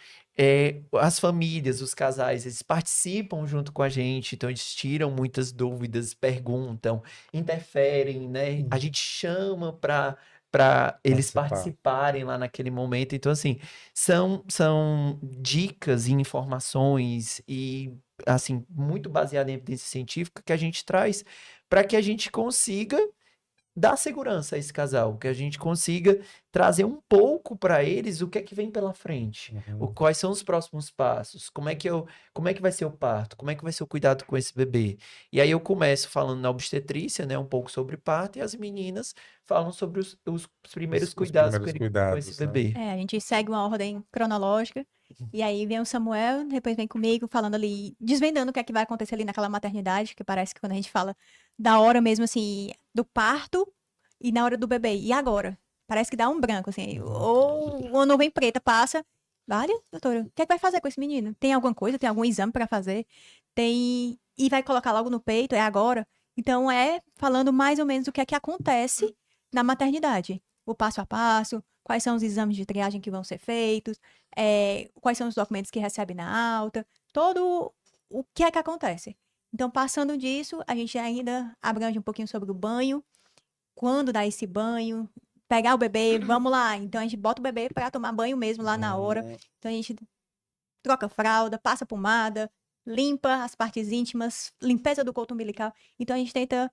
As famílias, os casais, eles participam junto com a gente, então eles tiram muitas dúvidas, perguntam, interferem, né? A
hum.
gente chama para eles
Participar.
participarem lá naquele momento. Então, assim, são dicas e informações e, assim, muito baseado em evidência científica que a gente traz para que a gente consiga dar segurança a esse casal, que a gente consiga trazer um pouco para eles o que é que vem pela frente,
Uhum.
quais são os próximos passos, como é que vai ser o parto, como é que vai ser o cuidado com esse bebê. E aí eu começo falando na obstetrícia, né, um pouco sobre parto, e as meninas falam sobre os primeiros
Os
cuidados
primeiros
com esse
cuidados, né?
bebê.
A gente segue uma ordem cronológica. E aí vem o Samuel, depois vem comigo, falando ali, desvendando o que é que vai acontecer ali naquela maternidade, que parece que quando a gente fala da hora mesmo, assim, do parto e na hora do bebê. E agora? parece que dá um branco, assim. Ou uma nuvem preta passa. Vale, doutora, o que é que vai fazer com esse menino? Tem alguma coisa? Tem algum exame para fazer? Tem. E vai colocar logo no peito? É agora? Então, é falando mais ou menos o que é que acontece na maternidade. O passo a passo, quais são os exames de triagem que vão ser feitos, quais são os documentos que recebe na alta, todo o que é que acontece. Então, passando disso, a gente ainda abrange um pouquinho sobre o banho, quando dar esse banho, pegar o bebê, vamos lá. Então, a gente bota o bebê para tomar banho mesmo lá na hora. Então, a gente troca a fralda, passa pomada, limpa as partes íntimas, limpeza do cordão umbilical. Então, a gente tenta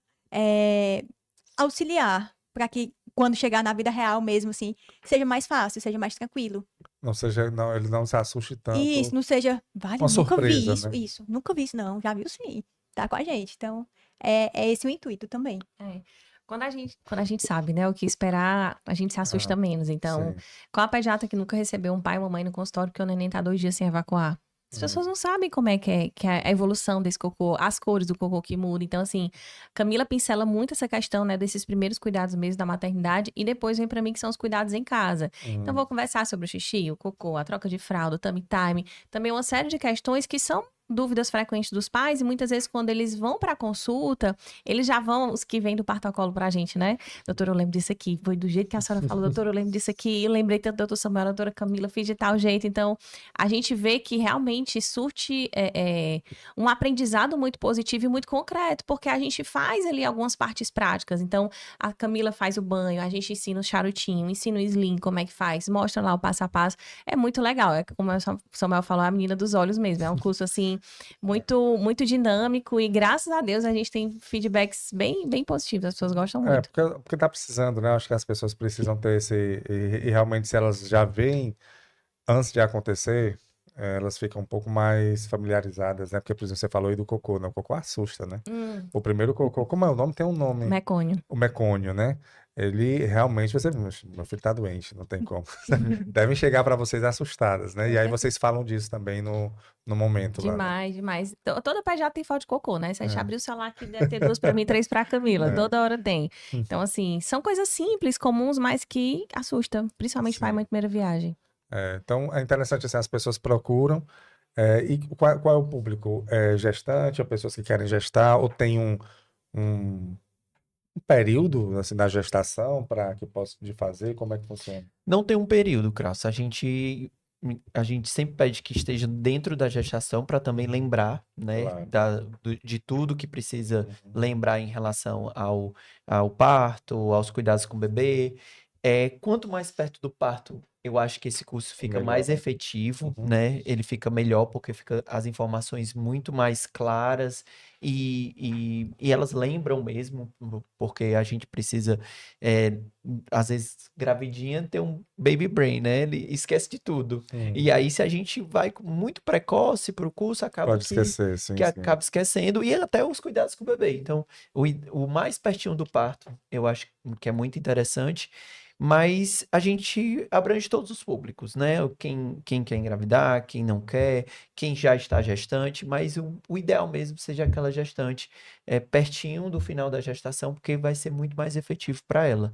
auxiliar para que, quando chegar na vida real mesmo, assim, seja mais fácil, seja mais tranquilo.
Não seja, não, ele não se assuste
Isso,
tanto.
não seja, vale,
Uma
nunca vi
surpresa,
isso,
né?
isso, nunca vi isso, não, já viu sim, tá com a gente. Então, é esse o intuito também.
É. Quando a gente sabe, né, o que esperar, a gente se assusta menos. Então,
Sim.
qual a pediatra que nunca recebeu um pai e uma mãe no consultório porque o neném tá 2 dias sem evacuar? As pessoas não sabem como é que é a evolução desse cocô, as cores do cocô que muda. Então, assim, Camila pincela muito essa questão, né, desses primeiros cuidados mesmo da maternidade e depois vem pra mim que são os cuidados em casa. Então, vou conversar sobre o xixi, o cocô, a troca de fralda, o tummy time, também uma série de questões que são dúvidas frequentes dos pais e muitas vezes quando eles vão pra consulta, eles já vão, os que vêm do protocolo pra gente, né? Doutora, eu lembro disso aqui, foi do jeito que a senhora falou, doutora, eu lembro disso aqui, eu lembrei tanto do doutor Samuel, da doutora Camila, fiz de tal jeito. Então, a gente vê que realmente surte um aprendizado muito positivo e muito concreto, porque a gente faz ali algumas partes práticas. Então, a Camila faz o banho, a gente ensina o charutinho, ensina o sling, como é que faz, mostra lá o passo a passo. É muito legal, é como o Samuel falou, a menina dos olhos mesmo. É um curso, assim, muito, muito dinâmico e graças a Deus a gente tem feedbacks bem, bem positivos, as pessoas gostam muito.
Porque tá precisando, né? Acho que as pessoas precisam ter esse. E realmente, se elas já veem antes de acontecer, elas ficam um pouco mais familiarizadas, né? Porque, por exemplo, você falou aí do cocô, né? O cocô assusta, né? O primeiro cocô, como é o nome? Tem um nome.
Mecônio.
O mecônio, né? Ele realmente, você, meu filho tá doente, não tem como. Devem chegar para vocês assustadas, né? E aí vocês falam disso também no momento lá, né?
Demais, demais. Toda pé já tem falta de cocô, né? Se a gente abrir o celular aqui, deve ter 2 pra mim, 3 pra Camila. Toda hora tem. Então, assim, são coisas simples, comuns, mas que assustam. Principalmente pai e
Sim.
mãe primeira viagem.
Então, é interessante assim, as pessoas procuram. E qual é o público? É gestante, ou pessoas que querem gestar, ou tem um período assim, da gestação para que possa de fazer? Como é que funciona?
Não tem um período, Kraus. A gente sempre pede que esteja dentro da gestação para também lembrar, né,
Claro.
de tudo que precisa lembrar em relação ao parto, aos cuidados com o bebê. Quanto mais perto do parto, eu acho que esse curso fica
Melhor,
mais
né?
efetivo, né? Ele fica melhor porque fica as informações muito mais claras e elas lembram mesmo, porque a gente precisa, às vezes, gravidinha tem um baby brain, né? Ele esquece de tudo. E aí, se a gente vai muito precoce para o curso, acaba
Pode esquecer, sim,
que
sim.
acaba esquecendo, e até os cuidados com o bebê. Então, o mais pertinho do parto, eu acho que é muito interessante, mas a gente abrange todos os públicos, né? Quem quer engravidar, quem não quer, quem já está gestante, mas o ideal mesmo seja aquela gestante pertinho do final da gestação, porque vai ser muito mais efetivo para ela.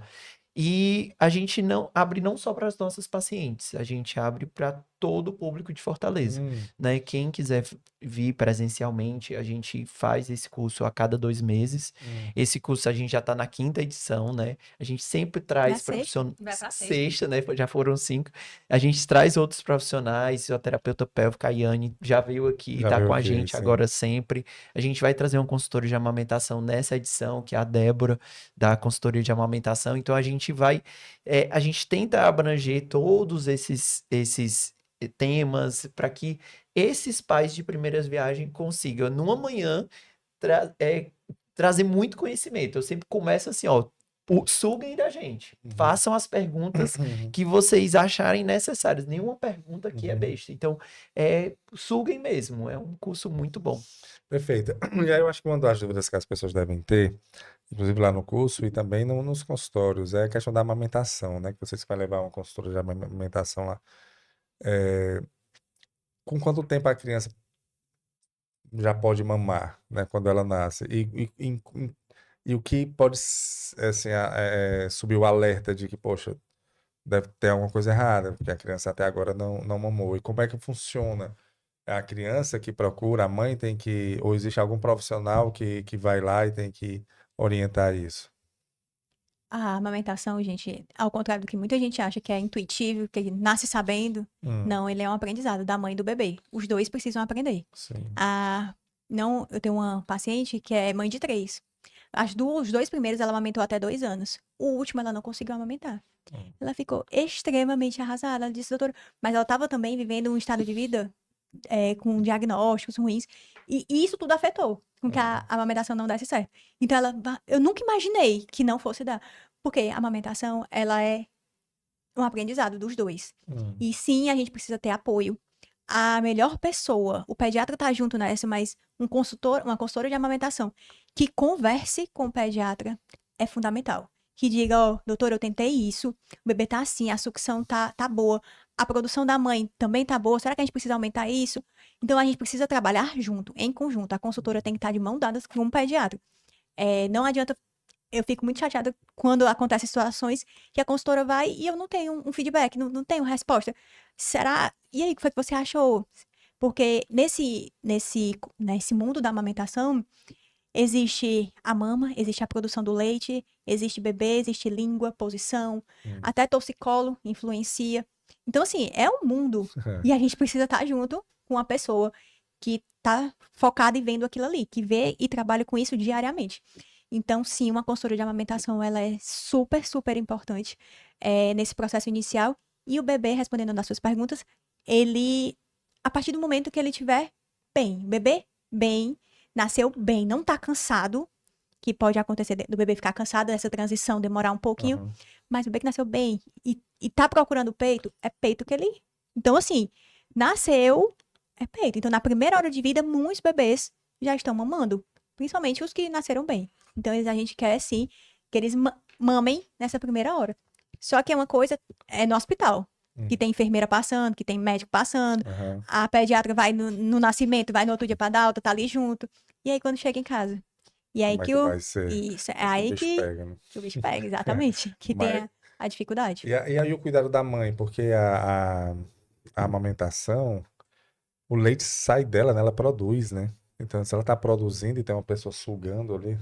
E a gente não abre não só para as nossas pacientes, a gente abre para todo o público de Fortaleza, né? Quem quiser vir presencialmente, a gente faz esse curso a cada 2 meses. Esse curso a gente já está na 5ª edição, né? A gente sempre traz profissionais.
Vai pra
Sexta, né? Já foram 5. A gente traz outros profissionais, fisioterapeuta pélvica, a Yane já veio aqui,
Já
tá
veio
com a
aqui,
gente
sim.
agora sempre. A gente vai trazer um consultor de amamentação nessa edição, que é a Débora, da consultoria de amamentação. Então a gente a gente tenta abranger todos esses temas para que esses pais de primeiras viagens consigam, numa manhã, trazer muito conhecimento. Eu sempre começo assim, ó, suguem da gente. Façam as perguntas que vocês acharem necessárias. Nenhuma pergunta aqui é besta. Então, suguem mesmo. É um curso muito bom.
Perfeito. E aí eu acho que uma das dúvidas que as pessoas devem ter, inclusive lá no curso e também nos consultórios, é a questão da amamentação, né? Que vocês vão levar uma consultora de amamentação lá. Com quanto tempo a criança já pode mamar, né? Quando ela nasce? E o que pode, assim, subir o alerta de que, poxa, deve ter alguma coisa errada, porque a criança até agora não mamou. E como é que funciona? É a criança que procura, a mãe tem que, ou existe algum profissional que vai lá e tem que orientar isso?
A amamentação, gente, ao contrário do que muita gente acha que é intuitivo, que nasce sabendo,
Hum,
não, ele é um aprendizado da mãe e do bebê. Os dois precisam aprender.
sim.
Ah, não, eu tenho uma paciente que é mãe de 3. Os 2 primeiros ela amamentou até 2 anos. O último ela não conseguiu amamentar.
Hum.
Ela ficou extremamente arrasada. Ela disse, doutora, mas ela estava também vivendo um estado de vida com diagnósticos ruins. E isso tudo afetou com que a amamentação não desse certo. Então, eu nunca imaginei que não fosse dar. Porque a amamentação, ela é um aprendizado dos dois.
Hum.
E sim, a gente precisa ter apoio. A melhor pessoa, o pediatra tá junto nessa, mas uma consultora de amamentação que converse com o pediatra é fundamental. Que diga, ó, doutor, eu tentei isso, o bebê tá assim, a sucção tá boa, a produção da mãe também tá boa, será que a gente precisa aumentar isso? Então a gente precisa trabalhar junto, em conjunto. A consultora tem que estar de mão dadas com o pediatra. Não adianta, eu fico muito chateada quando acontecem situações que a consultora vai e eu não tenho um feedback, não tenho resposta. Será? E aí, o que foi que você achou? Porque nesse mundo da amamentação, existe a mama, existe a produção do leite, existe bebê, existe língua, posição,
Hum.
até torcicolo influencia. Então, assim, é um mundo. E a gente precisa estar junto com a pessoa que está focada e vendo aquilo ali, que vê e trabalha com isso diariamente. Então, sim, uma consultoria de amamentação, ela é super, super importante nesse processo inicial. E o bebê, respondendo às suas perguntas, a partir do momento que ele estiver bem, o bebê bem, nasceu bem, não tá cansado, que pode acontecer do bebê ficar cansado, essa transição demorar um pouquinho,
Aham.
mas o bebê que nasceu bem e tá procurando peito, é peito que ele... Então, assim, nasceu, é peito. Então, na primeira hora de vida, muitos bebês já estão mamando, principalmente os que nasceram bem. Então, a gente quer, sim, que eles mamem nessa primeira hora. Só que é uma coisa, no hospital, que
Hum.
tem enfermeira passando, que tem médico passando,
Aham.
a pediatra vai no nascimento, vai no outro dia pra dar alta, tá ali junto. E aí, quando chega em casa? E aí
Como é
que
que vai ser?
Isso, é
O
aí
bicho
que
pega, né?
o bicho pega, exatamente. Que tem
Mas,
a dificuldade.
e aí o cuidado da mãe, porque a amamentação, o leite sai dela, né? Ela produz, né? Então, se ela está produzindo e tem uma pessoa sugando ali,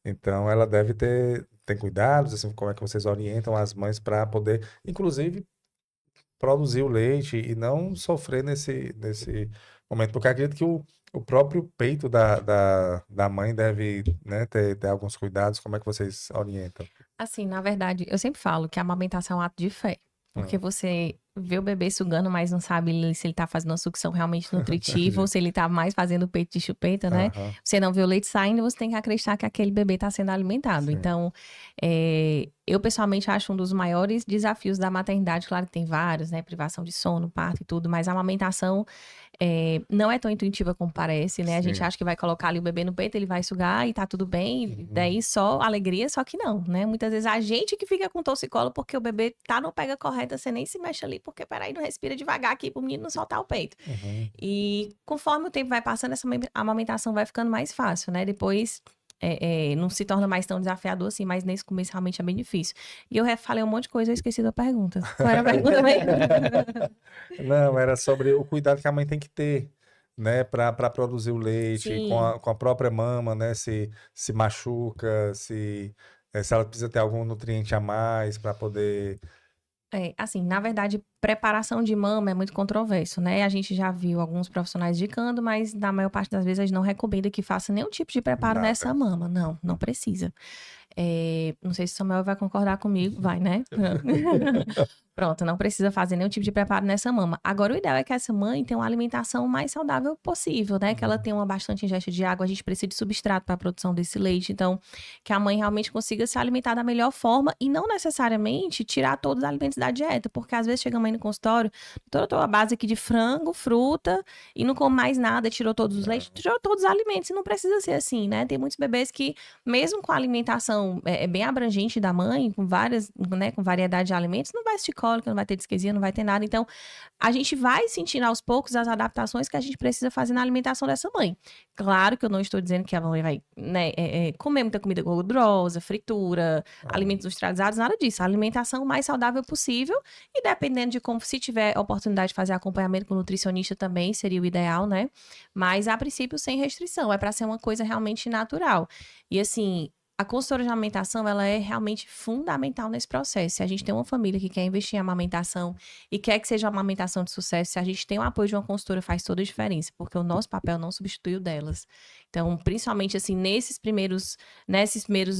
então ela deve ter cuidados, assim, como é que vocês orientam as mães para poder, inclusive, produzir o leite e não sofrer nesse momento, porque eu acredito que o próprio peito da mãe deve, né, ter alguns cuidados, como é que vocês orientam?
Assim, na verdade, eu sempre falo que a amamentação é um ato de fé. Porque
Hum.
você vê o bebê sugando, mas não sabe se ele tá fazendo uma sucção realmente nutritiva ou se ele tá mais fazendo peito de chupeta, né?
Aham,
Você não vê o leite saindo, você tem que acreditar que aquele bebê tá sendo alimentado.
sim.
Então, eu pessoalmente acho um dos maiores desafios da maternidade. Claro que tem vários, né? Privação de sono, parto e tudo, mas a amamentação não é tão intuitiva como parece, né? A gente
Sim.
acha que vai colocar ali o bebê no peito, ele vai sugar e tá tudo bem,
Uhum.
daí só alegria, só que não, né? Muitas vezes a gente que fica com torcicolo porque o bebê tá no pega correta, você nem se mexe ali, porque peraí, não respira devagar aqui pro menino não soltar o peito.
Uhum.
E conforme o tempo vai passando, essa amamentação vai ficando mais fácil, né? Depois não se torna mais tão desafiador assim, mas nesse começo realmente é bem difícil. E eu falei um monte de coisa, eu esqueci da pergunta. Qual era a pergunta mesmo?
Não, era sobre o cuidado que a mãe tem que ter, né, para produzir o leite com
Sim.
com a própria mama, né, se machuca, se ela precisa ter algum nutriente a mais para poder.
Assim, na verdade, preparação de mama é muito controverso, né? A gente já viu alguns profissionais indicando, mas na maior parte das vezes a gente não recomenda que faça nenhum tipo de preparo nessa
Nada.
mama. Não, não precisa. Não sei se o Samuel vai concordar comigo, vai, né? Pronto, não precisa fazer nenhum tipo de preparo nessa mama. Agora, o ideal é que essa mãe tenha uma alimentação mais saudável possível, né? Que ela tenha uma bastante ingesta de água. A gente precisa de substrato para a produção desse leite. Então, que a mãe realmente consiga se alimentar da melhor forma e não necessariamente tirar todos os alimentos da dieta. Porque às vezes chega a mãe no consultório, doutora, eu tô à base aqui de frango, fruta e não come mais nada, tirou todos os leites, tirou todos os alimentos. E não precisa ser assim, né? Tem muitos bebês que, mesmo com a alimentação alimentação é bem abrangente da mãe, com várias, né, com variedade de alimentos, não vai sentir cólica, não vai ter disquesia, não vai ter nada. Então, a gente vai sentindo aos poucos as adaptações que a gente precisa fazer na alimentação dessa mãe. Claro que eu não estou dizendo que a mãe vai, né, comer muita comida gordurosa, fritura, alimentos industrializados, nada disso. A alimentação o mais saudável possível e dependendo de como, se tiver oportunidade de fazer acompanhamento com nutricionista também seria o ideal, né? Mas a princípio sem restrição, é para ser uma coisa realmente natural. E assim, a consultora de amamentação, ela é realmente fundamental nesse processo. Se a gente tem uma família que quer investir em amamentação e quer que seja uma amamentação de sucesso, se a gente tem o apoio de uma consultora, faz toda a diferença, porque o nosso papel não substitui o delas. Então, principalmente assim, nesses primeiros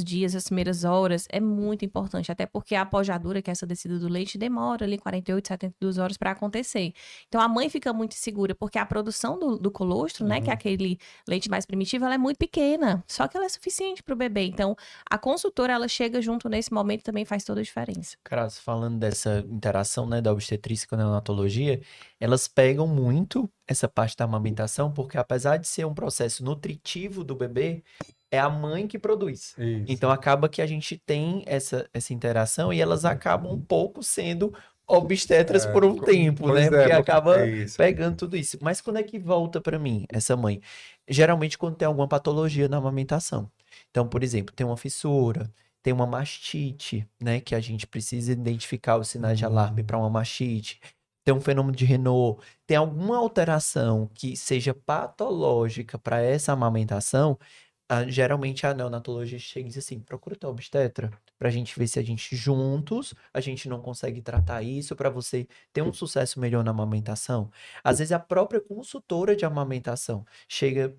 dias, as primeiras horas, é muito importante, até porque a apojadura, que é essa descida do leite, demora ali 48, 72 horas para acontecer. Então, a mãe fica muito segura, porque a produção do colostro, né, que é aquele leite mais primitivo, ela é muito pequena, só que ela é suficiente para o bebê. Então, a consultora, ela chega junto nesse momento e também faz toda a diferença.
Caras, falando dessa interação, né, da obstetrícia com a neonatologia, elas pegam muito essa parte da amamentação, porque apesar de ser um processo nutritivo do bebê, é a mãe que produz.
Isso.
Então, acaba que a gente tem essa interação e elas acabam um pouco sendo obstetras por um tempo,
Pois
né? Porque
é
acaba
isso.
pegando tudo isso. Mas quando é que volta para mim, essa mãe? Geralmente quando tem alguma patologia na amamentação. Então, por exemplo, tem uma fissura, tem uma mastite, né? Que a gente precisa identificar os sinais de alarme para uma mastite. Tem um fenômeno de Renault, tem alguma alteração que seja patológica para essa amamentação, geralmente a neonatologista chega e diz assim, procura teu obstetra, pra gente ver se a gente juntos, a gente não consegue tratar isso, para você ter um sucesso melhor na amamentação. Às vezes a própria consultora de amamentação chega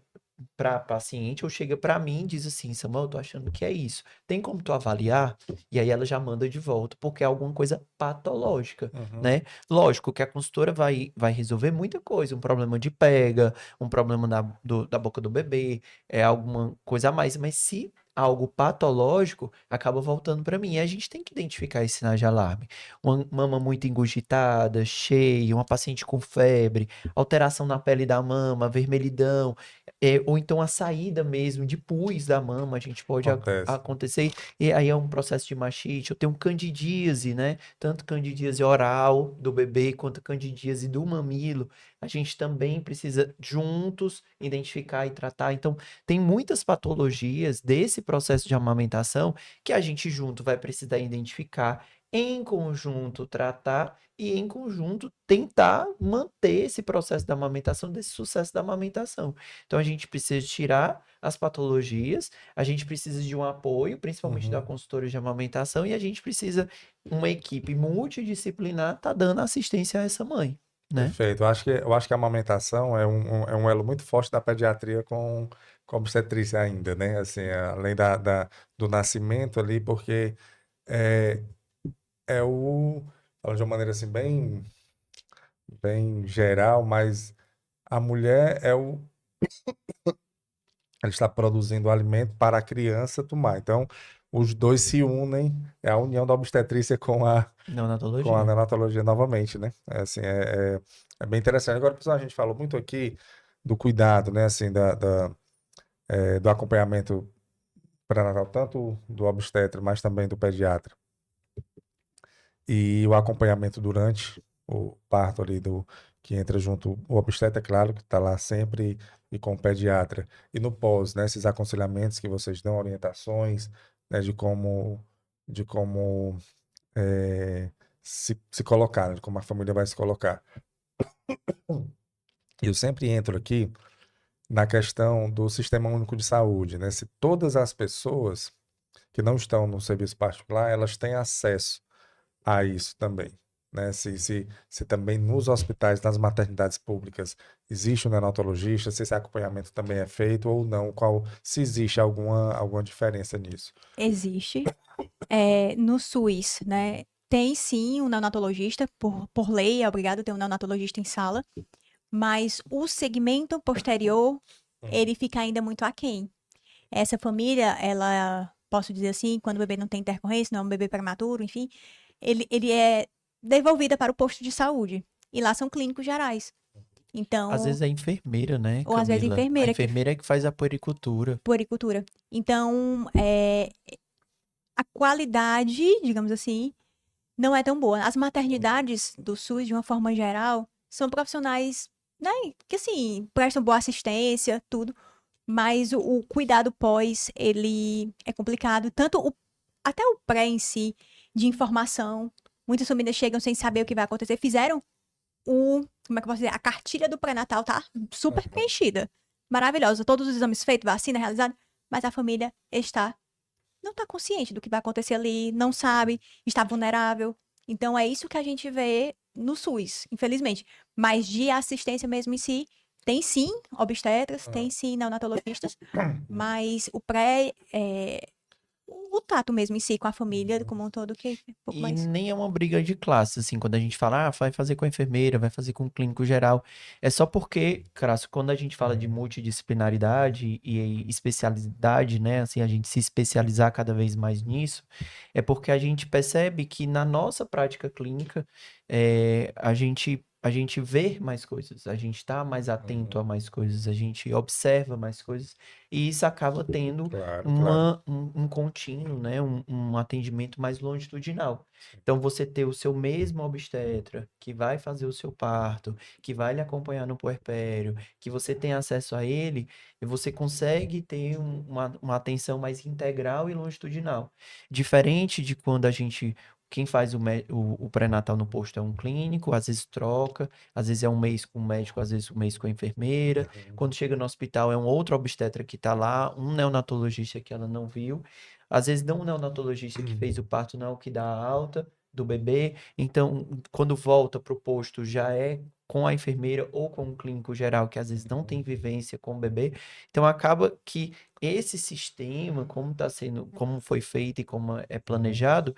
para paciente ou chega para mim e diz assim, Samuel, eu tô achando que é isso. Tem como tu avaliar? E aí ela já manda de volta, porque é alguma coisa patológica, né? Lógico que a consultora vai resolver muita coisa, um problema de pega, um problema da boca do bebê, é alguma coisa a mais, mas se algo patológico, acaba voltando para mim. E a gente tem que identificar esses sinais de alarme. Uma mama muito engurgitada, cheia, uma paciente com febre, alteração na pele da mama, vermelhidão, ou então a saída mesmo de pus da mama, a gente pode
Acontece.
acontecer, e aí é um processo de mastite, eu tenho candidíase, né? Tanto candidíase oral do bebê, quanto candidíase do mamilo, a gente também precisa juntos identificar e tratar. Então, tem muitas patologias desse processo de amamentação que a gente junto vai precisar identificar, em conjunto tratar e em conjunto tentar manter esse processo da amamentação, desse sucesso da amamentação. Então a gente precisa tirar as patologias, a gente precisa de um apoio, principalmente da consultora de amamentação, e a gente precisa uma equipe multidisciplinar tá dando assistência a essa mãe, né?
Perfeito. Eu acho que a amamentação é um elo muito forte da pediatria com a obstetrícia ainda, né? Assim, além do nascimento ali, porque é, falando de uma maneira assim bem geral, mas a mulher ela está produzindo o alimento para a criança tomar. Então, os dois se unem, é a união da obstetrícia com a
Neonatologia.
neonatologia novamente, né? É bem interessante. Agora, pessoal, a gente falou muito aqui do cuidado, né? Assim, do acompanhamento pré-natal, tanto do obstetra, mas também do pediatra. E o acompanhamento durante o parto ali, que entra junto o obstetra, é claro, que está lá sempre, e com o pediatra. E no pós, né? Esses aconselhamentos que vocês dão, orientações, né? De como se colocar, né, de como a família vai se colocar. E eu sempre entro aqui na questão do Sistema Único de Saúde, né? Se todas as pessoas que não estão no serviço particular, elas têm acesso a isso também, né? Se também nos hospitais, nas maternidades públicas, existe um neonatologista, se esse acompanhamento também é feito ou não, se existe alguma diferença nisso.
Existe. No SUS, né? Tem sim um neonatologista, por lei, é obrigado a ter um neonatologista em sala, mas o segmento posterior, ele fica ainda muito aquém. Essa família, ela, posso dizer assim, quando o bebê não tem intercorrência, não é um bebê prematuro, enfim, ele é devolvida para o posto de saúde. E lá são clínicos gerais. Então,
Às vezes é enfermeira, né,
ou às vezes
Camila?
enfermeira
A enfermeira é que faz a puericultura.
puericultura. Então, qualidade, digamos assim, não é tão boa. As maternidades do SUS, de uma forma geral, são profissionais, né, que assim, prestam boa assistência, tudo, mas o cuidado pós, ele é complicado, até o pré em si, de informação. Muitas famílias chegam sem saber o que vai acontecer, fizeram como é que eu posso dizer? A cartilha do pré-natal tá super preenchida, maravilhosa, todos os exames feitos, vacina realizada, mas a família não está consciente do que vai acontecer ali, não sabe, está vulnerável. Então, é isso que a gente vê no SUS, infelizmente. Mas de assistência mesmo em si, tem sim obstetras, tem sim neonatologistas, mas o tato mesmo em si com a família, como um todo, que é um pouco
E
mais.
nem é uma briga de classe, assim, quando a gente fala, vai fazer com a enfermeira, vai fazer com o clínico geral. É só porque, Crasso, quando a gente fala de multidisciplinaridade e especialidade, né, assim, a gente se especializar cada vez mais nisso, é porque a gente percebe que na nossa prática clínica, a gente vê mais coisas, a gente está mais atento a mais coisas, a gente observa mais coisas, e isso acaba tendo
Claro, claro.
um contínuo, né? Um atendimento mais longitudinal. Então, você ter o seu mesmo obstetra que vai fazer o seu parto, que vai lhe acompanhar no puerpério, que você tem acesso a ele, e você consegue ter uma atenção mais integral e longitudinal. Diferente de quando quem faz o pré-natal no posto é um clínico, às vezes troca, às vezes é um mês com o médico, às vezes um mês com a enfermeira. Quando chega no hospital, é um outro obstetra que está lá, um neonatologista que ela não viu. Às vezes, não um neonatologista que fez o parto, não, que dá a alta do bebê. Então, quando volta para o posto, já é com a enfermeira ou com o clínico geral, que às vezes não tem vivência com o bebê. Então, acaba que esse sistema, como está sendo, como foi feito e como é planejado,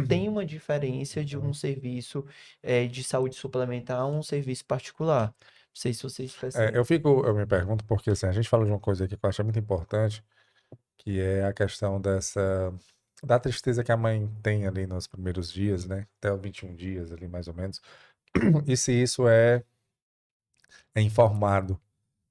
tem uma diferença de um serviço de saúde suplementar a um serviço particular. Não sei se vocês percebem.
Eu me pergunto porque assim, a gente fala de uma coisa aqui que eu acho muito importante, que é a questão da tristeza que a mãe tem ali nos primeiros dias, né? Até os 21 dias ali, mais ou menos. E se isso é informado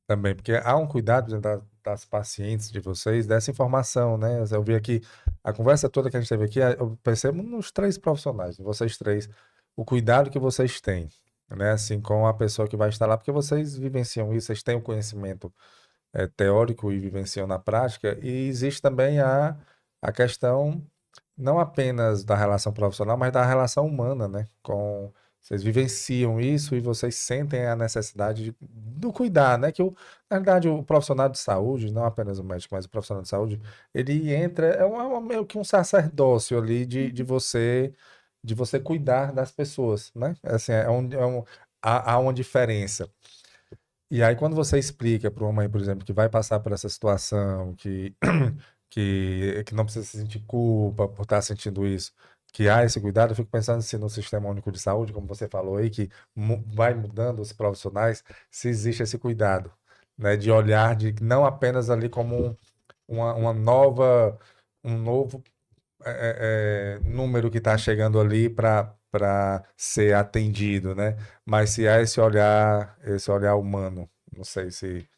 também, porque há um cuidado, por exemplo, das pacientes de vocês, dessa informação, né? Eu vi aqui, a conversa toda que a gente teve aqui, eu percebo nos três profissionais, vocês três, o cuidado que vocês têm, né? Assim, com a pessoa que vai estar lá, porque vocês vivenciam isso, vocês têm o conhecimento teórico e vivenciam na prática, e existe também a questão não apenas da relação profissional, mas da relação humana, né? Vocês vivenciam isso e vocês sentem a necessidade do cuidar, né? Na verdade, o profissional de saúde, não apenas o médico, mas o profissional de saúde, ele entra, meio que um sacerdócio ali de você cuidar das pessoas, né? Assim, há uma diferença. E aí, quando você explica para uma mãe, por exemplo, que vai passar por essa situação, que não precisa se sentir culpa por estar sentindo isso, que há esse cuidado, eu fico pensando se no Sistema Único de Saúde, como você falou aí, que vai mudando os profissionais, se existe esse cuidado, né, de olhar, de não apenas ali como uma nova, um novo número que está chegando ali para ser atendido, né? Mas se há esse olhar humano, não sei se.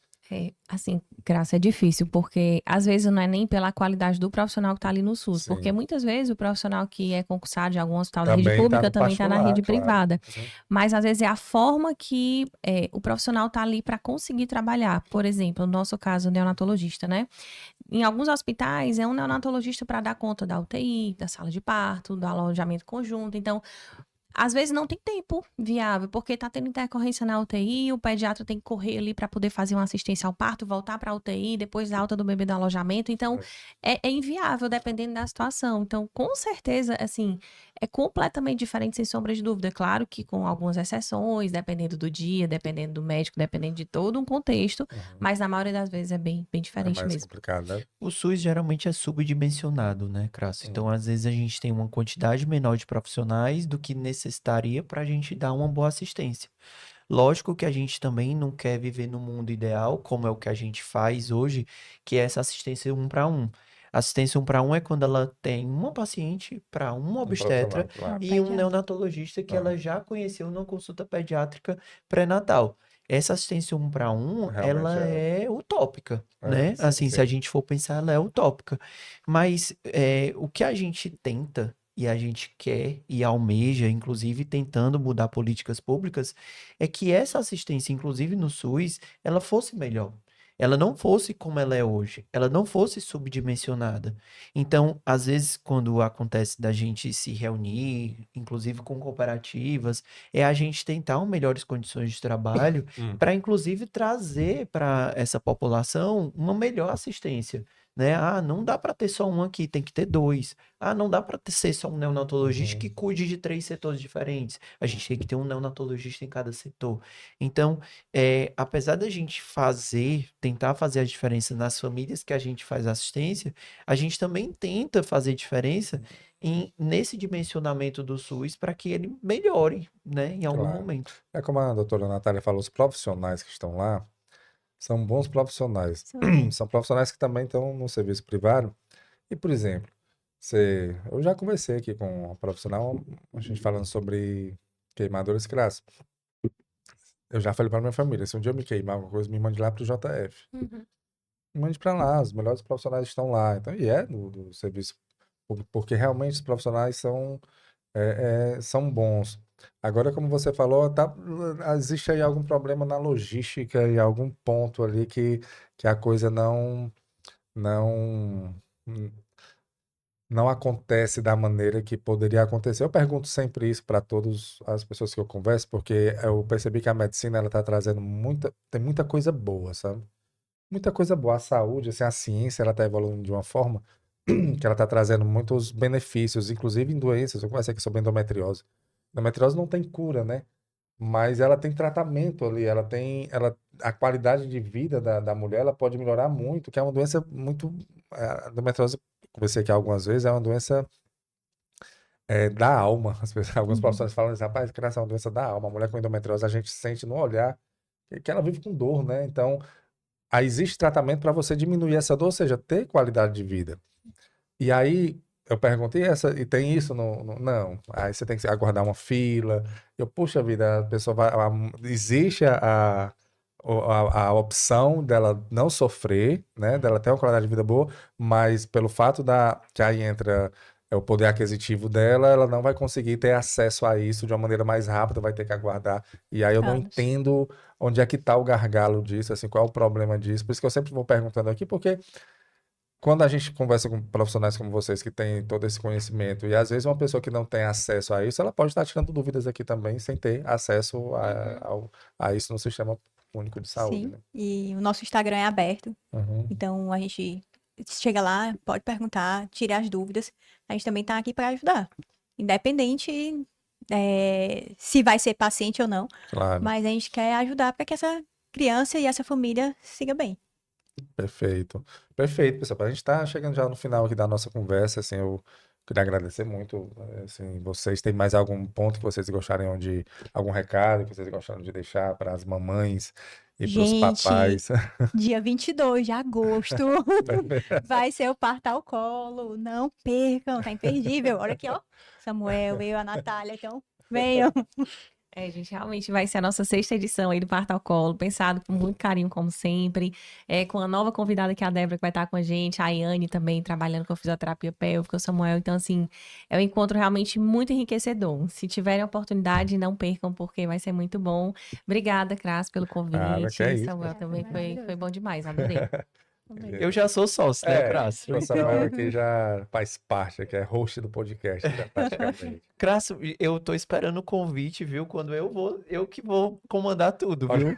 Assim, Graça, é difícil, porque às vezes não é nem pela qualidade do profissional que está ali no SUS, porque
Sim.
muitas vezes o profissional que é concursado de algum hospital da rede
Também está
pública
no
também está na
particular,
rede
claro.
privada.
Uhum.
Mas às vezes é a forma que o profissional está ali para conseguir trabalhar. Por exemplo, no nosso caso, o neonatologista, né? Em alguns hospitais é um neonatologista para dar conta da UTI, da sala de parto, do alojamento conjunto. Então, às vezes não tem tempo viável, porque tá tendo intercorrência na UTI, o pediatra tem que correr ali para poder fazer uma assistência ao parto, voltar para a UTI, depois da alta do bebê do alojamento. Então, é inviável dependendo da situação. Então, com certeza, assim, é completamente diferente, sem sombra de dúvida. Claro que com algumas exceções, dependendo do dia, dependendo do médico, dependendo de todo um contexto, mas na maioria das vezes é bem
É
diferente
mais
mesmo.
complicado, né?
O SUS geralmente é subdimensionado, né, Crasso? Então, às vezes, a gente tem uma quantidade menor de profissionais do que necessitaria para a gente dar uma boa assistência. Lógico que a gente também não quer viver no mundo ideal, como é o que a gente faz hoje, que é essa assistência 1 para 1. Assistência 1 para 1 é quando ela tem uma paciente para uma
Um profissional,
obstetra
claro.
e um neonatologista que ela já conheceu numa consulta pediátrica pré-natal. essa assistência 1 para 1,
Realmente
ela é utópica, né?
sim,
Assim, se a
sim.
gente for pensar, ela é utópica. Mas o que a gente tenta e a gente quer e almeja, inclusive tentando mudar políticas públicas, é que essa assistência, inclusive no SUS, ela fosse melhor. Ela não fosse como ela é hoje, ela não fosse subdimensionada. Então, às vezes, quando acontece da gente se reunir, inclusive com cooperativas, é a gente tentar melhores condições de trabalho
Hum.
para, inclusive, trazer para essa população uma melhor assistência, né? Ah, não dá para ter só um aqui, tem que ter dois. Ah, não dá para ser só um neonatologista que
Uhum.
cuide de 3 setores diferentes. A gente tem que ter um neonatologista em cada setor. Então, apesar da gente tentar fazer a diferença nas famílias que a gente faz assistência, a gente também tenta fazer diferença nesse dimensionamento do SUS para que ele melhore, né, em algum
Claro.
momento.
É como a doutora Natália falou, os profissionais que estão lá são bons profissionais.
Isso mesmo.
São profissionais que também estão no serviço privado. E, por exemplo, eu já conversei aqui com um profissional, a gente falando sobre queimaduras crassus. Eu já falei para minha família, se um dia eu me queimar alguma coisa, me mande lá para o JF.
Uhum.
Me mande para lá, os melhores profissionais estão lá. Então, e é do serviço público, porque realmente os profissionais são bons. Agora, como você falou, existe aí algum problema na logística e algum ponto ali que a coisa não, não acontece da maneira que poderia acontecer. Eu pergunto sempre isso para todas as pessoas que eu converso, porque eu percebi que a medicina ela está trazendo tem muita coisa boa, sabe? Muita coisa boa. A saúde, assim, a ciência, ela está evoluindo de uma forma que ela está trazendo muitos benefícios, inclusive em doenças. Eu conversei aqui sobre endometriose. Endometriose não tem cura, né? Mas ela tem tratamento ali, a qualidade de vida da mulher, ela pode melhorar muito, que é uma doença muito, a endometriose, conversei aqui algumas vezes, é uma doença da alma. Alguns
Uhum.
profissionais falam assim, rapaz, que essa é uma doença da alma. A mulher com endometriose, a gente sente no olhar que ela vive com dor, né? Então, aí existe tratamento para você diminuir essa dor, ou seja, ter qualidade de vida. E aí eu perguntei e tem isso Não. Aí você tem que aguardar uma fila. Puxa vida, a pessoa existe a opção dela não sofrer, né? Dela ter uma qualidade de vida boa, mas pelo fato que aí entra o poder aquisitivo dela, ela não vai conseguir ter acesso a isso de uma maneira mais rápida, vai ter que aguardar. E aí eu não
Anos.
entendo onde é que está o gargalo disso, assim, qual é o problema disso. Por isso que eu sempre vou perguntando aqui, porque quando a gente conversa com profissionais como vocês que têm todo esse conhecimento, e às vezes uma pessoa que não tem acesso a isso, ela pode estar tirando dúvidas aqui também, sem ter acesso a isso no Sistema Único de Saúde,
Sim.
né?
E o nosso Instagram é aberto.
Uhum,
Então a gente chega lá, pode perguntar, tira as dúvidas. A gente também tá aqui para ajudar. Independente se vai ser paciente ou não,
claro,
mas a gente quer ajudar para que essa criança e essa família siga bem.
perfeito. Perfeito, pessoal. A gente está chegando já no final aqui da nossa conversa, assim, eu queria agradecer muito, assim, vocês. Tem mais algum ponto que vocês gostariam algum recado que vocês gostariam de deixar para as mamães e para os
Gente,
papais?
dia 22 de agosto vai ser o parto ao colo. Não percam, tá imperdível. Olha aqui, ó. Samuel, eu, a Natália, então venham.
Gente, realmente vai ser a nossa 6ª edição aí do Parto ao Colo, pensado com muito carinho, como sempre, com a nova convidada que é a Débora, que vai estar com a gente, a Ayane também, trabalhando com fisioterapia pélvica, o Samuel. Então, assim, é um encontro realmente muito enriquecedor. Se tiverem a oportunidade, não percam, porque vai ser muito bom. Obrigada, Cras, pelo
Nada, que é
convite.
isso.
Samuel
Foi
também foi
maravilhoso.
bom demais, adorei.
Eu já sou sócio, né, Crasso?
O Samuel aqui já faz parte, aqui é host do podcast, já, praticamente.
Crasso, eu tô esperando o convite, viu? Quando eu que vou comandar tudo, viu?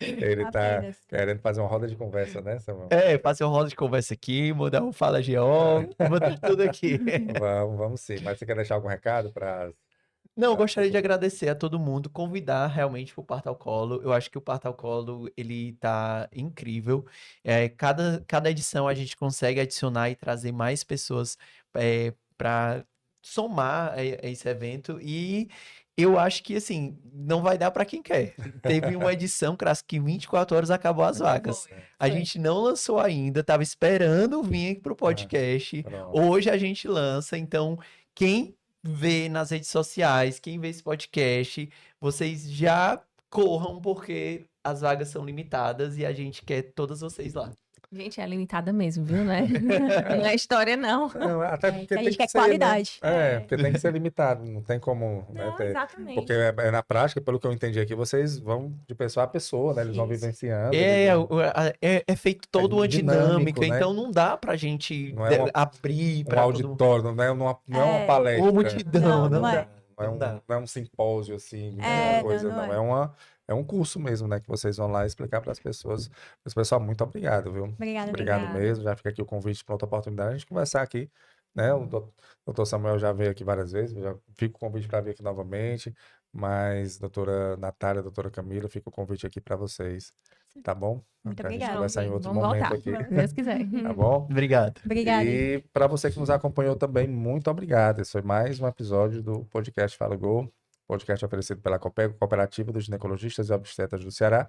Ele tá
Apenas.
querendo fazer uma roda de conversa, né, Samuel?
Fazer uma roda de conversa aqui, mandar um Fala GO, mandar tudo aqui.
Vamos sim. Mas você quer deixar algum recado para
Não, eu gostaria de agradecer a todo mundo, convidar realmente para o Parto ao Colo. Eu acho que o Parto ao Colo, ele tá incrível. Cada edição a gente consegue adicionar e trazer mais pessoas para somar a esse evento. E eu acho que, assim, não vai dar para quem quer. Teve uma edição, Crasso, que em 24 horas acabou as vagas. A gente não lançou ainda, tava esperando vir pro podcast.
Pronto.
Hoje a gente lança, então quem vê nas redes sociais, quem vê esse podcast, vocês já corram porque as vagas são limitadas e a gente quer todas vocês lá.
Gente, é limitada mesmo, viu, né? Não é história, não.
Não, até porque
a
tem
gente
que
quer
ser, né?
qualidade.
Porque tem que ser limitado, não tem como, né,
Não,
ter.
exatamente.
Porque na prática, pelo que eu entendi aqui, vocês vão de pessoa a pessoa, né? Eles vão
Isso.
vivenciando. eles vão-
É feito todo uma
dinâmico,
dinâmica,
né?
então não dá pra gente
Não é
abrir
Um
pra todo mundo.
auditório, não é uma
É,
palestra.
Uma multidão,
Não,
não
não é.
dá.
Não
Não dá.
é um simpósio, assim,
É,
uma coisa,
não
não.
é.
É um curso mesmo, né? Que vocês vão lá explicar para as pessoas. Mas, pessoal, muito obrigado, viu?
Obrigada,
Obrigado
obrigada.
mesmo. Já fica aqui o convite para outra oportunidade. A gente conversar aqui, né? O doutor Samuel já veio aqui várias vezes. Já fica o convite para vir aqui novamente. Mas, doutora Natália, doutora Camila, fica o convite aqui para vocês. Tá bom?
Muito
Pra gente
obrigada.
conversar em outro
Vamos
momento
voltar,
aqui.
se Deus quiser.
Tá bom?
Obrigado.
Obrigada.
E para você que nos acompanhou também, muito obrigado. Esse foi mais um episódio do podcast Fala Gol, podcast oferecido pela Copeg, Cooperativa dos Ginecologistas e Obstetras do Ceará,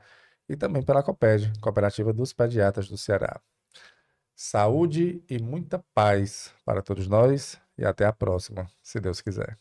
e também pela Coped, Cooperativa dos Pediatras do Ceará. Saúde e muita paz para todos nós e até a próxima, se Deus quiser.